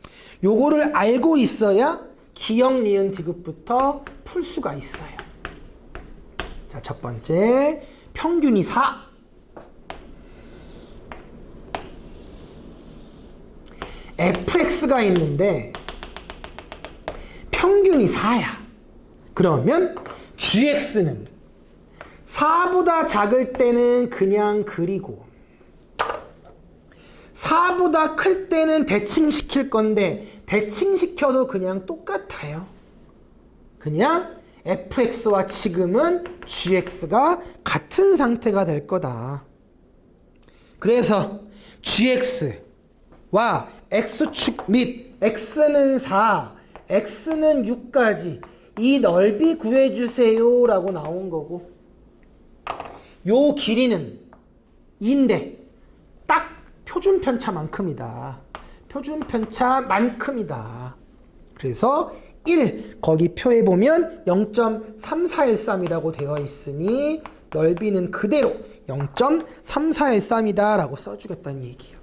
요거를 알고 있어야 기억, 니은, 디귿부터 풀 수가 있어요. 자, 첫 번째 평균이 4. fx가 있는데 평균이 4야. 그러면 gx는 4보다 작을 때는 그냥 그리고 4보다 클 때는 대칭시킬 건데 대칭시켜도 그냥 똑같아요. 그냥 fx와 지금은 gx가 같은 상태가 될 거다. 그래서 gx와 x축 및 x는 4, x는 6까지 이 넓이 구해주세요 라고 나온 거고 요 길이는 2인데 딱 표준 편차만큼이다. 표준 편차만큼이다. 그래서 1 거기 표에 보면 0.3413이라고 되어 있으니 넓이는 그대로 0.3413이다 라고 써주겠다는 얘기예요.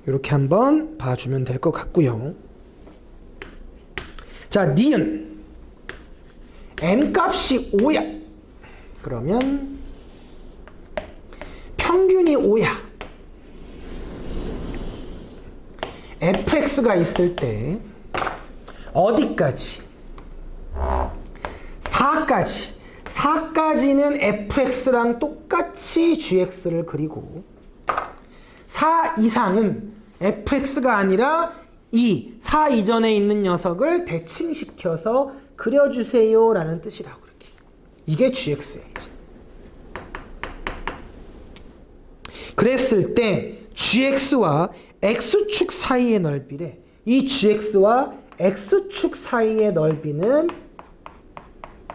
이렇게 한번 봐주면 될 것 같고요. 자, 니은 n값이 5야. 그러면 평균이 5야. fx가 있을 때 어디까지? 4까지. 4까지는 fx랑 똑같이 gx를 그리고 4 이상은 fx가 아니라 4 이전에 있는 녀석을 대칭시켜서 그려주세요 라는 뜻이라고 그렇게. 이게 gx예요. 그랬을 때 gx와 x축 사이의 넓이래. 이 gx와 x축 사이의 넓이는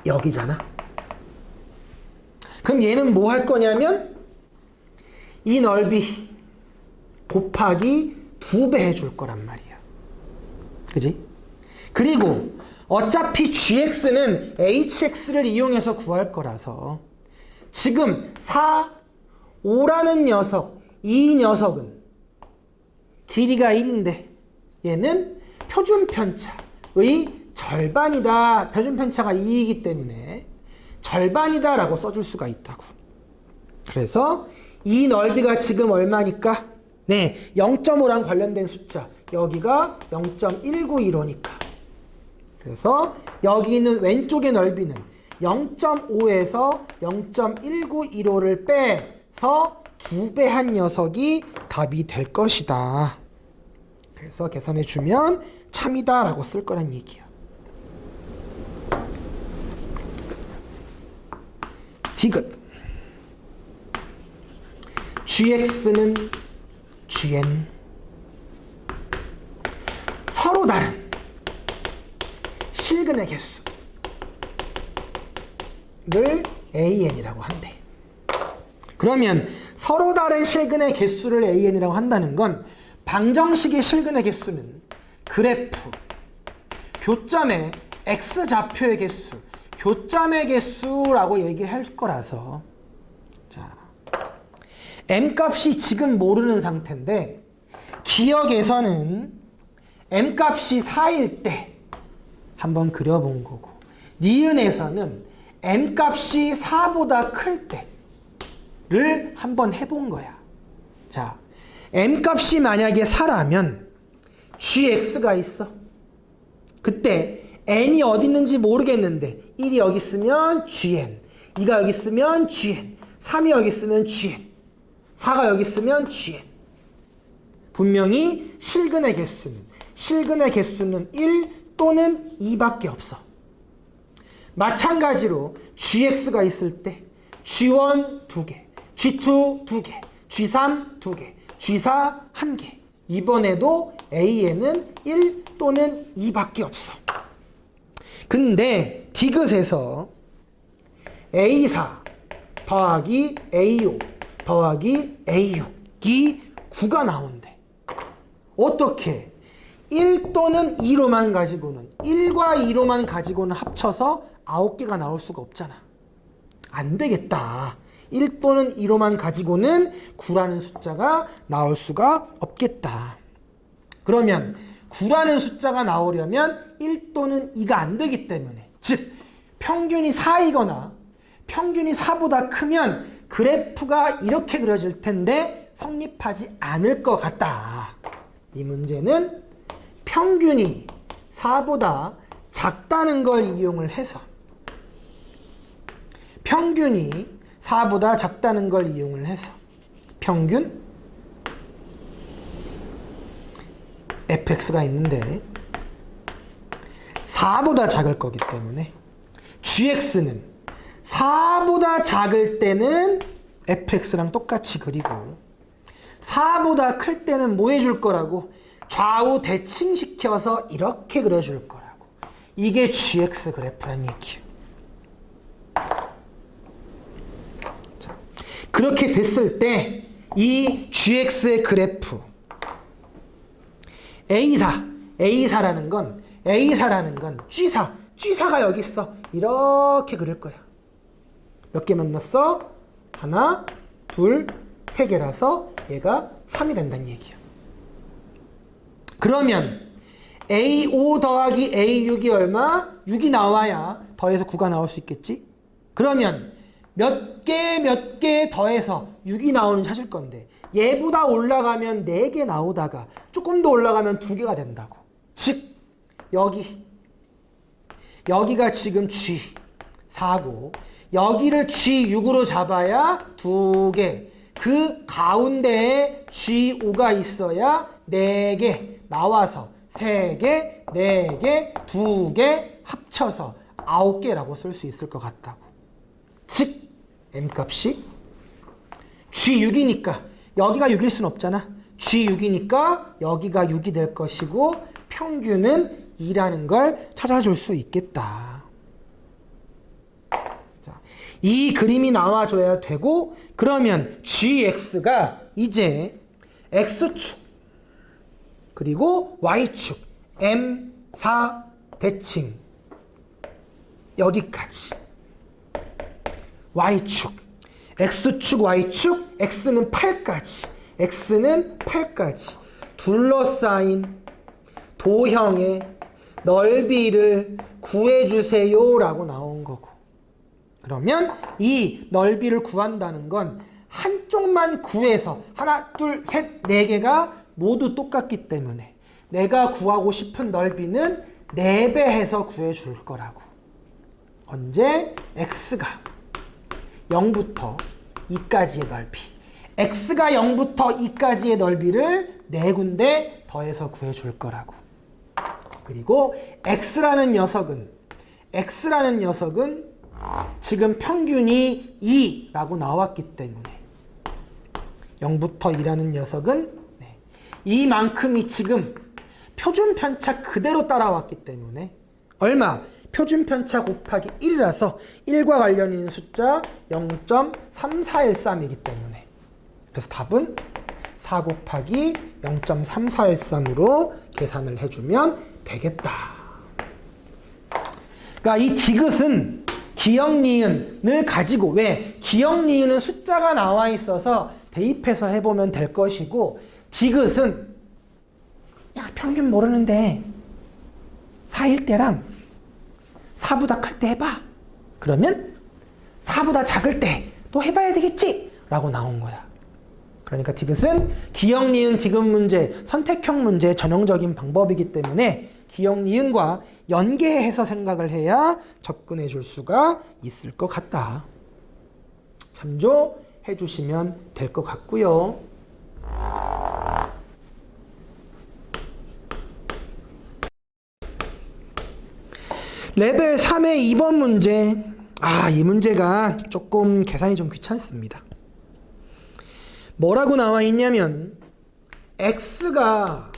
여기잖아. 그럼 얘는 뭐 할 거냐면 이 넓이 곱하기 2배 해줄 거란 말이야. 그지? 그리고 어차피 gx는 hx를 이용해서 구할 거라서 지금 4, 5라는 녀석, 이 녀석은 길이가 1인데 얘는 표준 편차의 절반이다. 표준 편차가 2이기 때문에 절반이다 라고 써줄 수가 있다고. 그래서 이 넓이가 지금 얼마니까? 네, 0.5랑 관련된 숫자. 여기가 0.191호니까. 그래서 여기 있는 왼쪽의 넓이는 0.5에서 0.191호를 빼서 2배 한 녀석이 답이 될 것이다. 그래서 계산해주면 참이다 라고 쓸 거란 얘기야. 디귿 gx는 gn 서로 다른 실근의 개수를 an이라고 한대. 그러면 서로 다른 실근의 개수를 an이라고 한다는 건 방정식의 실근의 개수는 그래프, 교점의 x좌표의 개수, 교점의 개수라고 얘기할 거라서 자, M값이 지금 모르는 상태인데 기억에서는 M값이 4일 때 한번 그려본 거고 니은에서는 M값이 4보다 클 때를 한번 해본 거야. 자, M값이 만약에 4라면 GX가 있어. 그때 N이 어디 있는지 모르겠는데 1이 여기 있으면 GN, 2가 여기 있으면 GN, 3이 여기 있으면 GN, 4가 여기 있으면 GN. 분명히 실근의 개수는 1 또는 2밖에 없어. 마찬가지로 GX가 있을 때 G1 2개, G2 2개, G3 2개, G4 1개. 이번에도 A에는 1 또는 2밖에 없어. 근데 디귿에서 A4 더하기 A5 더하기 A6이 9가 나온대. 어떻게? 1 또는 2로만 가지고는 1과 2로만 가지고는 합쳐서 9개가 나올 수가 없잖아. 안 되겠다. 1 또는 2로만 가지고는 9라는 숫자가 나올 수가 없겠다. 그러면 9라는 숫자가 나오려면 1 또는 2가 안 되기 때문에, 즉 평균이 4이거나 평균이 4보다 크면 그래프가 이렇게 그려질 텐데 성립하지 않을 것 같다. 이 문제는 평균이 4보다 작다는 걸 이용을 해서 평균 fx가 있는데 4보다 작을 거기 때문에 gx는 4보다 작을 때는 fx랑 똑같이 그리고 4보다 클 때는 뭐 해줄 거라고? 좌우 대칭시켜서 이렇게 그려줄 거라고. 이게 gx 그래프란 얘기예요. 자, 그렇게 됐을 때 이 gx의 그래프 A4라는 건 G사가 여기 있어. 이렇게 그릴 거야. 몇 개 만났어? 하나, 둘, 세 개라서 얘가 3이 된다는 얘기야. 그러면 A5 더하기 A6이 얼마? 6이 나와야 더해서 9가 나올 수 있겠지? 그러면 몇 개 더해서 6이 나오는지 찾을 건데 얘보다 올라가면 4개 나오다가 조금 더 올라가면 2개가 된다고. 즉 여기가 지금 G4고 여기를 G6으로 잡아야 2개, 그 가운데에 G5가 있어야 4개 나와서 3개, 4개, 2개 합쳐서 9개라고 쓸 수 있을 것 같다고. 즉 M값이 G6이니까 여기가 6일 순 없잖아. G6이니까 여기가 6이 될 것이고 평균은 2라는 걸 찾아줄 수 있겠다. 자, 이 그림이 나와줘야 되고 그러면 GX가 이제 X축 그리고 Y축 M4 대칭 여기까지 Y축 X축 Y축 X는 8까지 둘러싸인 도형의 넓이를 구해주세요 라고 나온 거고, 그러면 이 넓이를 구한다는 건 한쪽만 구해서 하나, 둘, 셋, 4개가 모두 똑같기 때문에 내가 구하고 싶은 넓이는 4배 해서 구해줄 거라고. 언제? X가 0부터 2까지의 넓이. X가 0부터 2까지의 넓이를 4군데 더해서 구해줄 거라고. 그리고 X라는 녀석은 지금 평균이 2라고 나왔기 때문에 0부터 2라는 녀석은 이만큼이 지금 표준 편차 그대로 따라왔기 때문에 얼마? 표준 편차 곱하기 1이라서 1과 관련 있는 숫자 0.3413이기 때문에 그래서 답은 4 곱하기 0.3413으로 계산을 해주면 되겠다. 그러니까 이 디귿은 기역 니은을 가지고 왜? 기역 니은은 숫자가 나와 있어서 대입해서 해보면 될 것이고 디귿은 야 평균 모르는데 4일 때랑 4보다 클 때 해봐. 그러면 4보다 작을 때 또 해봐야 되겠지? 라고 나온 거야. 그러니까 디귿은 기역 니은 디귿 문제, 선택형 문제의 전형적인 방법이기 때문에 기역 니은과 연계해서 생각을 해야 접근해 줄 수가 있을 것 같다. 참조해 주시면 될 것 같고요. 레벨 3의 2번 문제. 이 문제가 조금 계산이 좀 귀찮습니다. 뭐라고 나와 있냐면 x가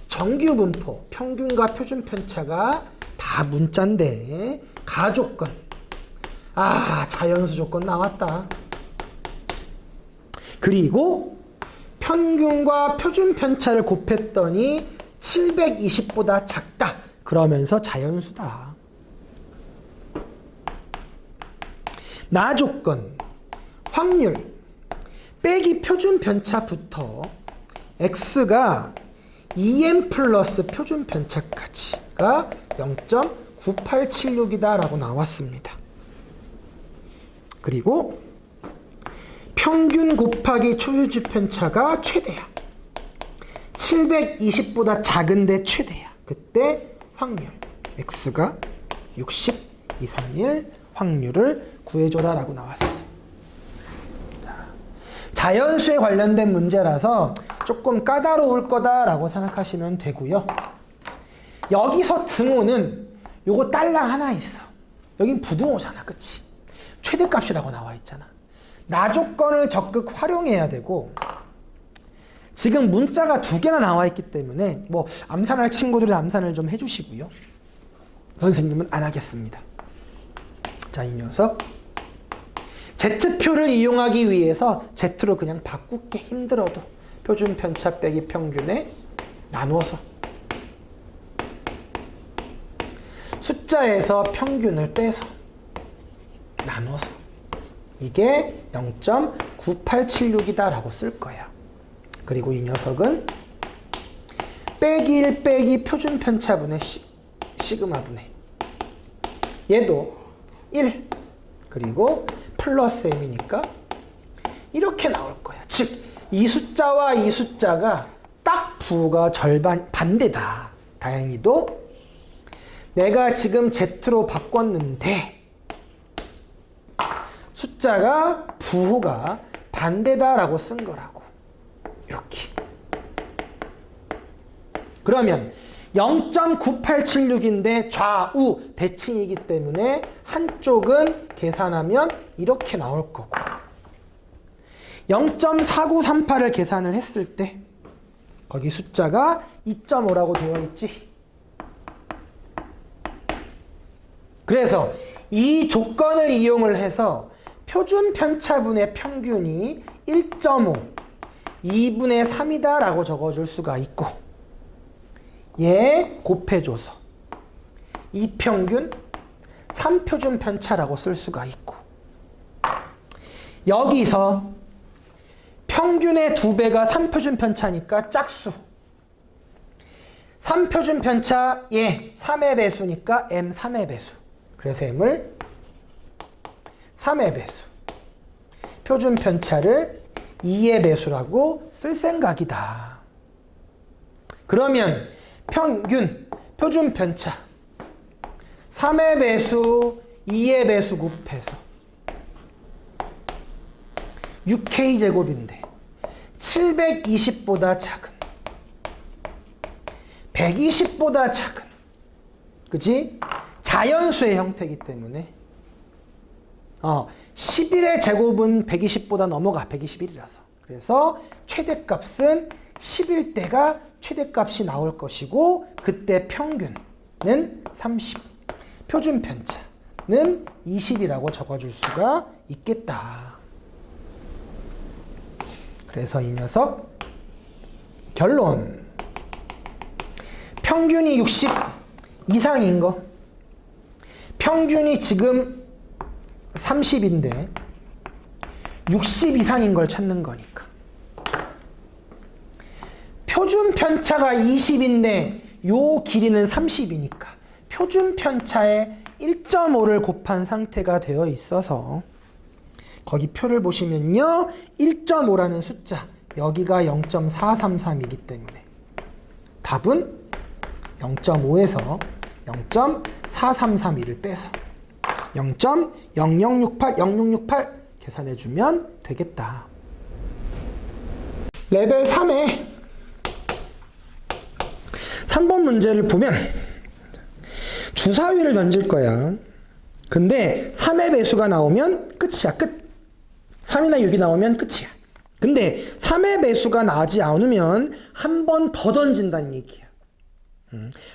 정규 분포, 평균과 표준 편차가 다 문자인데 가조건. 자연수 조건 나왔다. 그리고 평균과 표준 편차를 곱했더니 720보다 작다. 그러면서 자연수다. 나 조건, 확률, 빼기 표준 편차부터 x가 2m 플러스 표준 편차까지가 0.9876이다 라고 나왔습니다. 그리고 평균 곱하기 표준 편차가 최대야. 720보다 작은데 최대야. 그때 확률 x가 60, 2, 3, 1 확률을 구해줘라 라고 나왔어. 자연수에 관련된 문제라서 조금 까다로울 거다라고 생각하시면 되고요. 여기서 등호는 요거 딸랑 하나 있어. 여긴 부등호잖아. 그치? 최대값이라고 나와 있잖아. 나 조건을 적극 활용해야 되고 지금 문자가 2개나 나와 있기 때문에 뭐 암산할 친구들은 암산을 좀 해주시고요. 선생님은 안 하겠습니다. 자, 이 녀석 Z표를 이용하기 위해서 Z로 그냥 바꾸기 힘들어도 표준 편차 빼기 평균에 나누어서 숫자에서 평균을 빼서 나눠서 이게 0.9876이다 라고 쓸 거야. 그리고 이 녀석은 빼기 1 빼기 표준 편차분의 시그마분의 얘도 1 그리고 플러스 m이니까 이렇게 나올 거야. 즉 이 숫자와 이 숫자가 딱 부호가 절반 반대다. 다행히도 내가 지금 Z로 바꿨는데 숫자가 부호가 반대다라고 쓴 거라고. 이렇게. 그러면 0.9876인데 좌우 대칭이기 때문에 한쪽은 계산하면 이렇게 나올 거고 0.4938을 계산을 했을 때 거기 숫자가 2.5라고 되어 있지. 그래서 이 조건을 이용을 해서 표준 편차분의 평균이 1.5, 2분의 3이다 라고 적어줄 수가 있고 얘 곱해줘서 2평균, 3표준 편차라고 쓸 수가 있고 여기서 평균의 2배가 3표준 편차니까 짝수 3표준 편차 얘 3의 배수니까 m 3의 배수. 그래서 m을 3의 배수. 표준 편차를 2의 배수라고 쓸 생각이다. 그러면 평균, 표준 편차 3의 배수, 2의 배수 곱해서 6k제곱인데 720보다 작은 120보다 작은 그치? 자연수의 형태이기 때문에 11의 제곱은 120보다 넘어가 121이라서 그래서 최대값은 11대가 최대값이 나올 것이고 그때 평균은 30 표준 편차는 20이라고 적어줄 수가 있겠다. 그래서 이 녀석 결론 평균이 60 이상인 거 평균이 지금 30인데 60 이상인 걸 찾는 거니까. 표준 편차가 20인데 요 길이는 30이니까 표준 편차에 1.5를 곱한 상태가 되어 있어서 거기 표를 보시면요. 1.5라는 숫자 여기가 0.433이기 때문에 답은 0.5에서 0.4332를 빼서 0.0068 계산해주면 되겠다. 레벨 3에 3번 문제를 보면 주사위를 던질 거야. 근데 3의 배수가 나오면 끝이야. 끝. 3이나 6이 나오면 끝이야. 근데 3의 배수가 나지 않으면 한 번 더 던진다는 얘기야.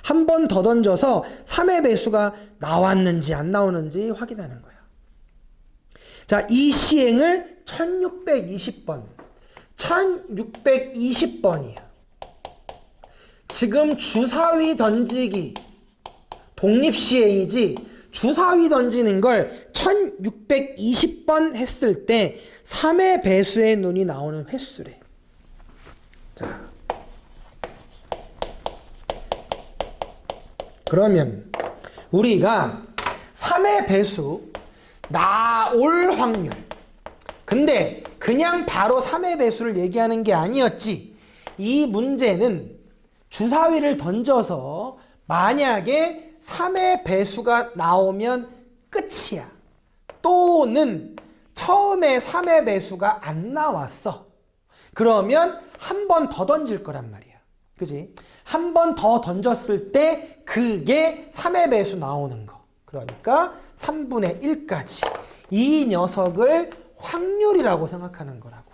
한 번 더 던져서 3의 배수가 나왔는지 안 나오는지 확인하는 거야. 자, 이 시행을 1620번. 1620번이야. 지금 주사위 던지기 독립시행이지 주사위 던지는 걸 1620번 했을 때 3의 배수의 눈이 나오는 횟수래. 자, 그러면 우리가 3의 배수 나올 확률, 근데 그냥 바로 3의 배수를 얘기하는 게 아니었지. 이 문제는 주사위를 던져서 만약에 3의 배수가 나오면 끝이야. 또는 처음에 3의 배수가 안 나왔어. 그러면 한 번 더 던질 거란 말이야. 그지? 한 번 더 던졌을 때 그게 3의 배수 나오는 거. 그러니까 3분의 1까지. 이 녀석을 확률이라고 생각하는 거라고.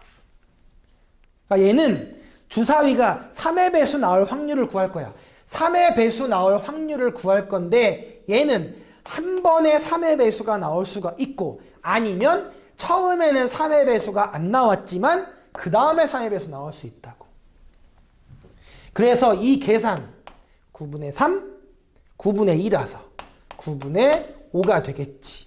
그러니까 얘는 주사위가 3의 배수 나올 확률을 구할 거야. 3의 배수 나올 확률을 구할 건데 얘는 한 번에 3의 배수가 나올 수가 있고 아니면 처음에는 3의 배수가 안 나왔지만 그 다음에 3의 배수 나올 수 있다고. 그래서 이 계산 9분의 3, 9분의 2라서 9분의 5가 되겠지.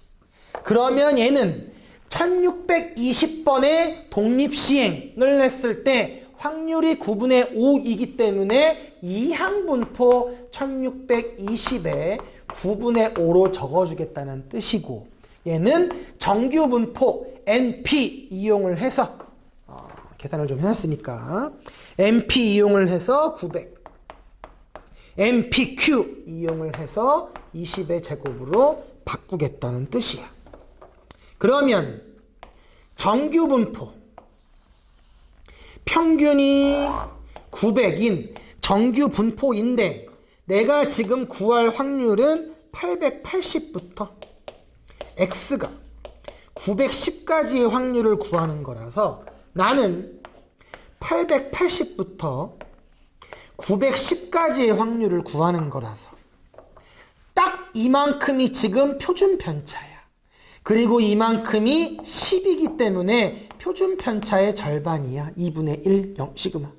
그러면 얘는 1620번의 독립시행을 했을 때 확률이 9분의 5이기 때문에 이항분포 1620에 9분의 5로 적어주겠다는 뜻이고 얘는 정규분포 NP 이용을 해서 계산을 좀 해놨으니까 NP 이용을 해서 900 NPQ 이용을 해서 20의 제곱으로 바꾸겠다는 뜻이야. 그러면 정규분포 평균이 900인 정규 분포인데 내가 지금 구할 확률은 880부터 X가 910까지의 확률을 구하는 거라서 나는 880부터 910까지의 확률을 구하는 거라서 딱 이만큼이 지금 표준 편차야. 그리고 이만큼이 10이기 때문에 표준 편차의 절반이야. 2분의 1 0 시그마.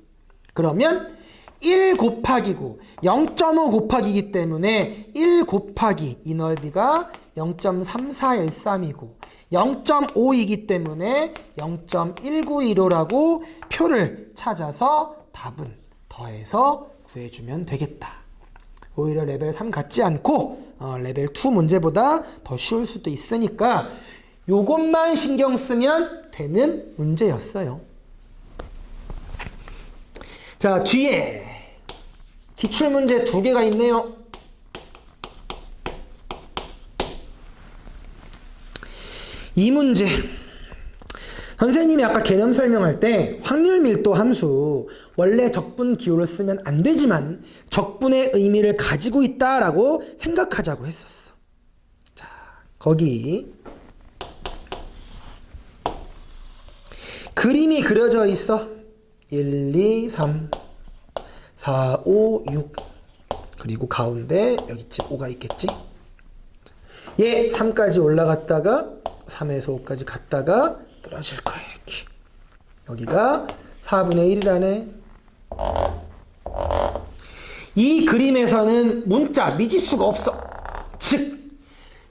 그러면 1 곱하기 9 0.5 곱하기이기 때문에 1 곱하기 이 넓이가 0.3413이고 0.5이기 때문에 0.1915라고 표를 찾아서 답은 더해서 구해주면 되겠다. 오히려 레벨 3 같지 않고 레벨 2 문제보다 더 쉬울 수도 있으니까 요것만 신경 쓰면 되는 문제였어요. 자, 뒤에 기출문제 2개가 있네요. 이 문제 선생님이 아까 개념 설명할 때 확률 밀도 함수 원래 적분 기호를 쓰면 안 되지만 적분의 의미를 가지고 있다라고 생각하자고 했었어. 자, 거기 그림이 그려져 있어. 1, 2, 3, 4, 5, 6 그리고 가운데 여기쯤 5가 있겠지. 얘 3까지 올라갔다가 3에서 5까지 갔다가 떨어질 거야. 이렇게 여기가 4분의 1이라네. 이 그림에서는 문자 미지수가 없어. 즉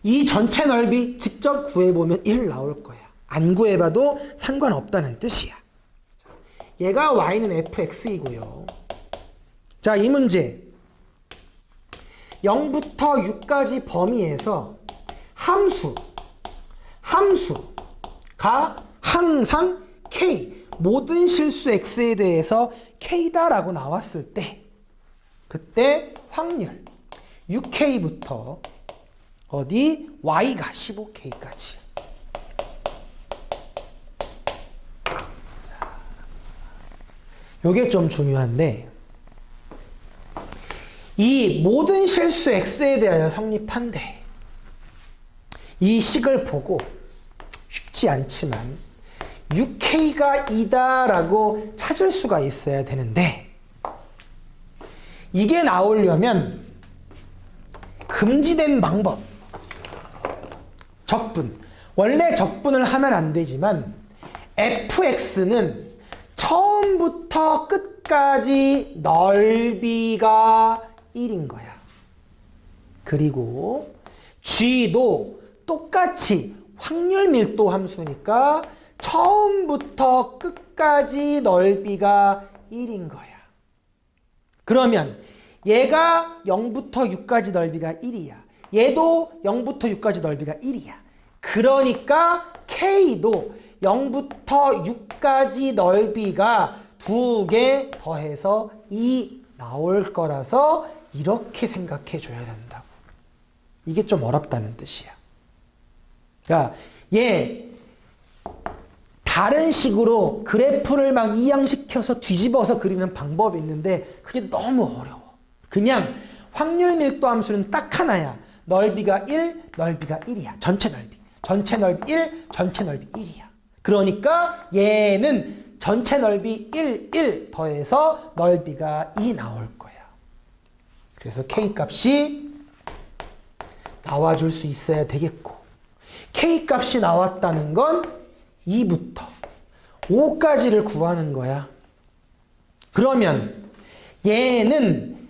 이 전체 넓이 직접 구해보면 1 나올 거야. 안 구해봐도 상관없다는 뜻이야. 얘가 y는 fx이고요. 자, 이 문제 0부터 6까지 범위에서 함수가 항상 k, 모든 실수 x에 대해서 k다라고 나왔을 때 그때 확률 6k부터 어디 y가 15k까지. 요게 좀 중요한데 이 모든 실수 x에 대하여 성립한데 이 식을 보고 쉽지 않지만 6k가 2다라고 찾을 수가 있어야 되는데 이게 나오려면 금지된 방법 적분, 원래 적분을 하면 안 되지만 fx는 처음부터 끝까지 넓이가 1인 거야. 그리고 g도 똑같이 확률 밀도 함수니까 처음부터 끝까지 넓이가 1인 거야. 그러면 얘가 0부터 6까지 넓이가 1이야. 얘도 0부터 6까지 넓이가 1이야. 그러니까 K도 0부터 6까지 넓이가 2개 더해서 2 나올 거라서 이렇게 생각해 줘야 된다고. 이게 좀 어렵다는 뜻이야. 그러니까 얘 다른 식으로 그래프를 막 이양시켜서 뒤집어서 그리는 방법이 있는데 그게 너무 어려워. 그냥 확률 밀도 함수는 딱 하나야. 넓이가 1, 넓이가 1이야. 전체 넓이. 전체 넓이 1, 전체 넓이 1이야. 그러니까 얘는 전체 넓이 1, 1 더해서 넓이가 2 나올 거야. 그래서 K 값이 나와줄 수 있어야 되겠고 K 값이 나왔다는 건 2부터 5까지를 구하는 거야. 그러면 얘는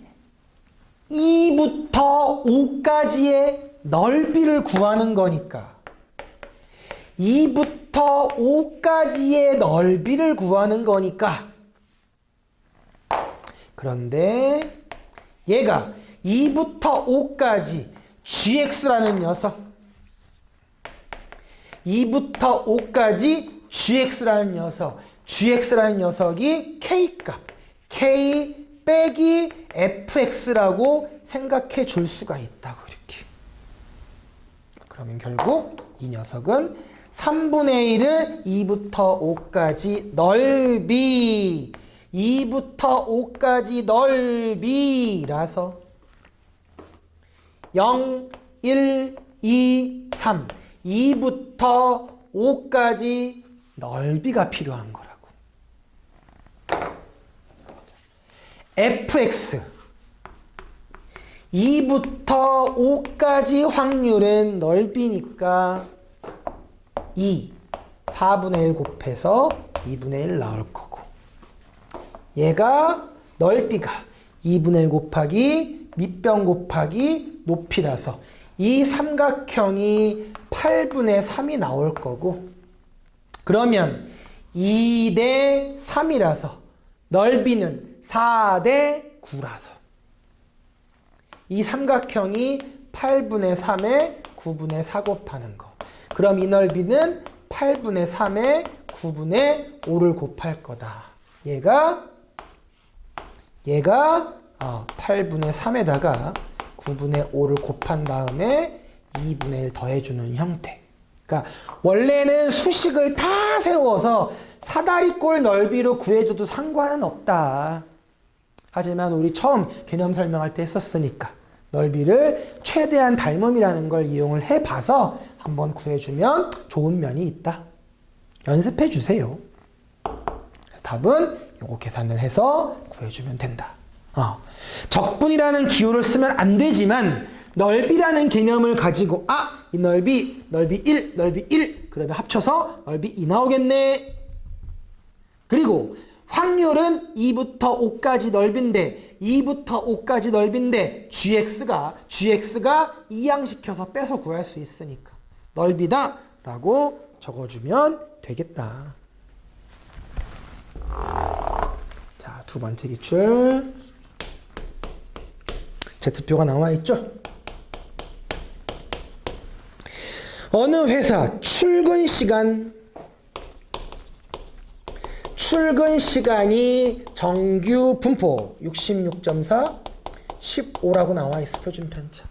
2부터 5까지의 넓이를 구하는 거니까 2부터 5까지의 넓이를 구하는 거니까 그런데 얘가 2부터 5까지 gx라는 녀석 2부터 5까지 gx라는 녀석이 k값 k 빼기 fx라고 생각해 줄 수가 있다고 이렇게. 그러면 결국 이 녀석은 3분의 1을 2부터 5까지 넓이 2부터 5까지 넓이라서 0, 1, 2, 3 2부터 5까지 넓이가 필요한 거라고. fx 2부터 5까지 확률은 넓이니까 4분의 1 곱해서 2분의 1 나올 거고 얘가 넓이가 2분의 1 곱하기 밑변 곱하기 높이라서 이 삼각형이 8분의 3이 나올 거고 그러면 2대 3이라서 넓이는 4대 9라서 이 삼각형이 8분의 3에 9분의 4 곱하는 거. 그럼 이 넓이는 8분의 3에 9분의 5를 곱할 거다. 얘가 8분의 3에다가 9분의 5를 곱한 다음에 2분의 1 더해주는 형태. 그러니까 원래는 수식을 다 세워서 사다리꼴 넓이로 구해줘도 상관은 없다. 하지만 우리 처음 개념 설명할 때 했었으니까 넓이를 최대한 닮음이라는 걸 이용을 해봐서 한번 구해주면 좋은 면이 있다. 연습해 주세요. 그래서 답은 요거 계산을 해서 구해주면 된다. 적분이라는 기호를 쓰면 안 되지만 넓이라는 개념을 가지고 이 넓이 1 그러면 합쳐서 넓이 2 나오겠네. 그리고 확률은 2부터 5까지 넓인데 2부터 5까지 넓인데 GX가 이항시켜서 빼서 구할 수 있으니까 넓이다 라고 적어주면 되겠다. 자, 두 번째 기출. Z표가 나와 있죠? 어느 회사 출근 시간이 정규 분포 66.4, 15라고 나와 있어, 표준 편차.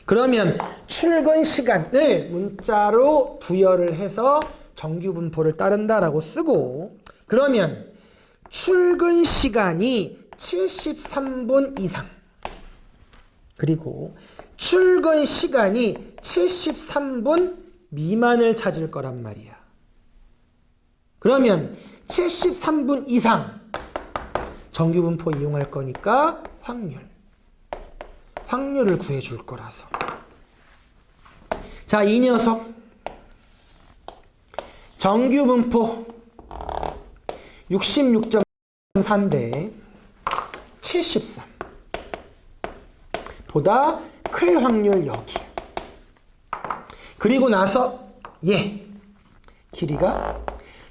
그러면 출근 시간을 문자로 부여를 해서 정규 분포를 따른다라고 쓰고, 그러면 출근 시간이 73분 이상, 그리고 출근 시간이 73분 미만을 찾을 거란 말이야. 그러면 73분 이상 정규 분포 이용할 거니까 확률을 구해줄 거라서. 자, 이 녀석 정규 분포 66.4인데 73 보다 클 확률 여기. 그리고 나서 얘 길이가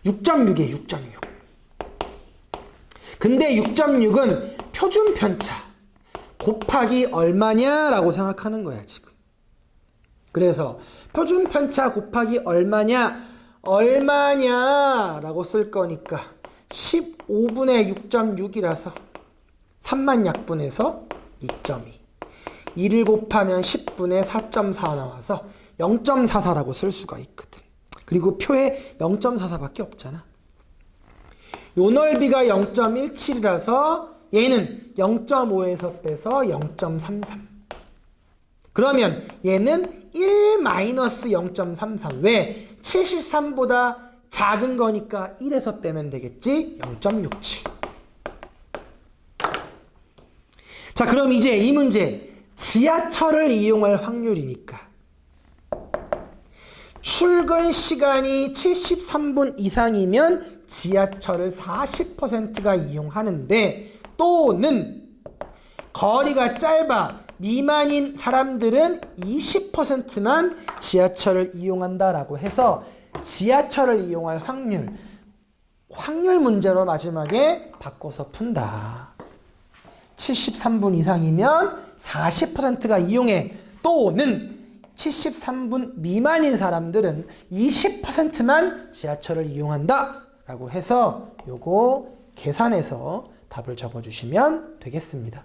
6.6이에요. 6.6. 근데 6.6은 표준 편차 곱하기 얼마냐라고 생각하는 거야, 지금. 그래서 표준 편차 곱하기 얼마냐라고 쓸 거니까 15분의 6.6이라서 3만 약분해서 2.2. 2를 곱하면 10분의 4.4 나와서 0.44라고 쓸 수가 있거든. 그리고 표에 0.44밖에 없잖아. 요 넓이가 0.17이라서 얘는 0.5에서 빼서 0.33. 그러면 얘는 1-0.33. 왜? 73보다 작은 거니까 1에서 빼면 되겠지? 0.67. 자, 그럼 이제 이 문제 지하철을 이용할 확률이니까 출근 시간이 73분 이상이면 지하철을 40%가 이용하는데, 또는 거리가 짧아 미만인 사람들은 20%만 지하철을 이용한다라고 해서 지하철을 이용할 확률 문제로 마지막에 바꿔서 푼다. 73분 이상이면 40%가 이용해. 또는 73분 미만인 사람들은 20%만 지하철을 이용한다 라고 해서 요거 계산해서 답을 적어주시면 되겠습니다.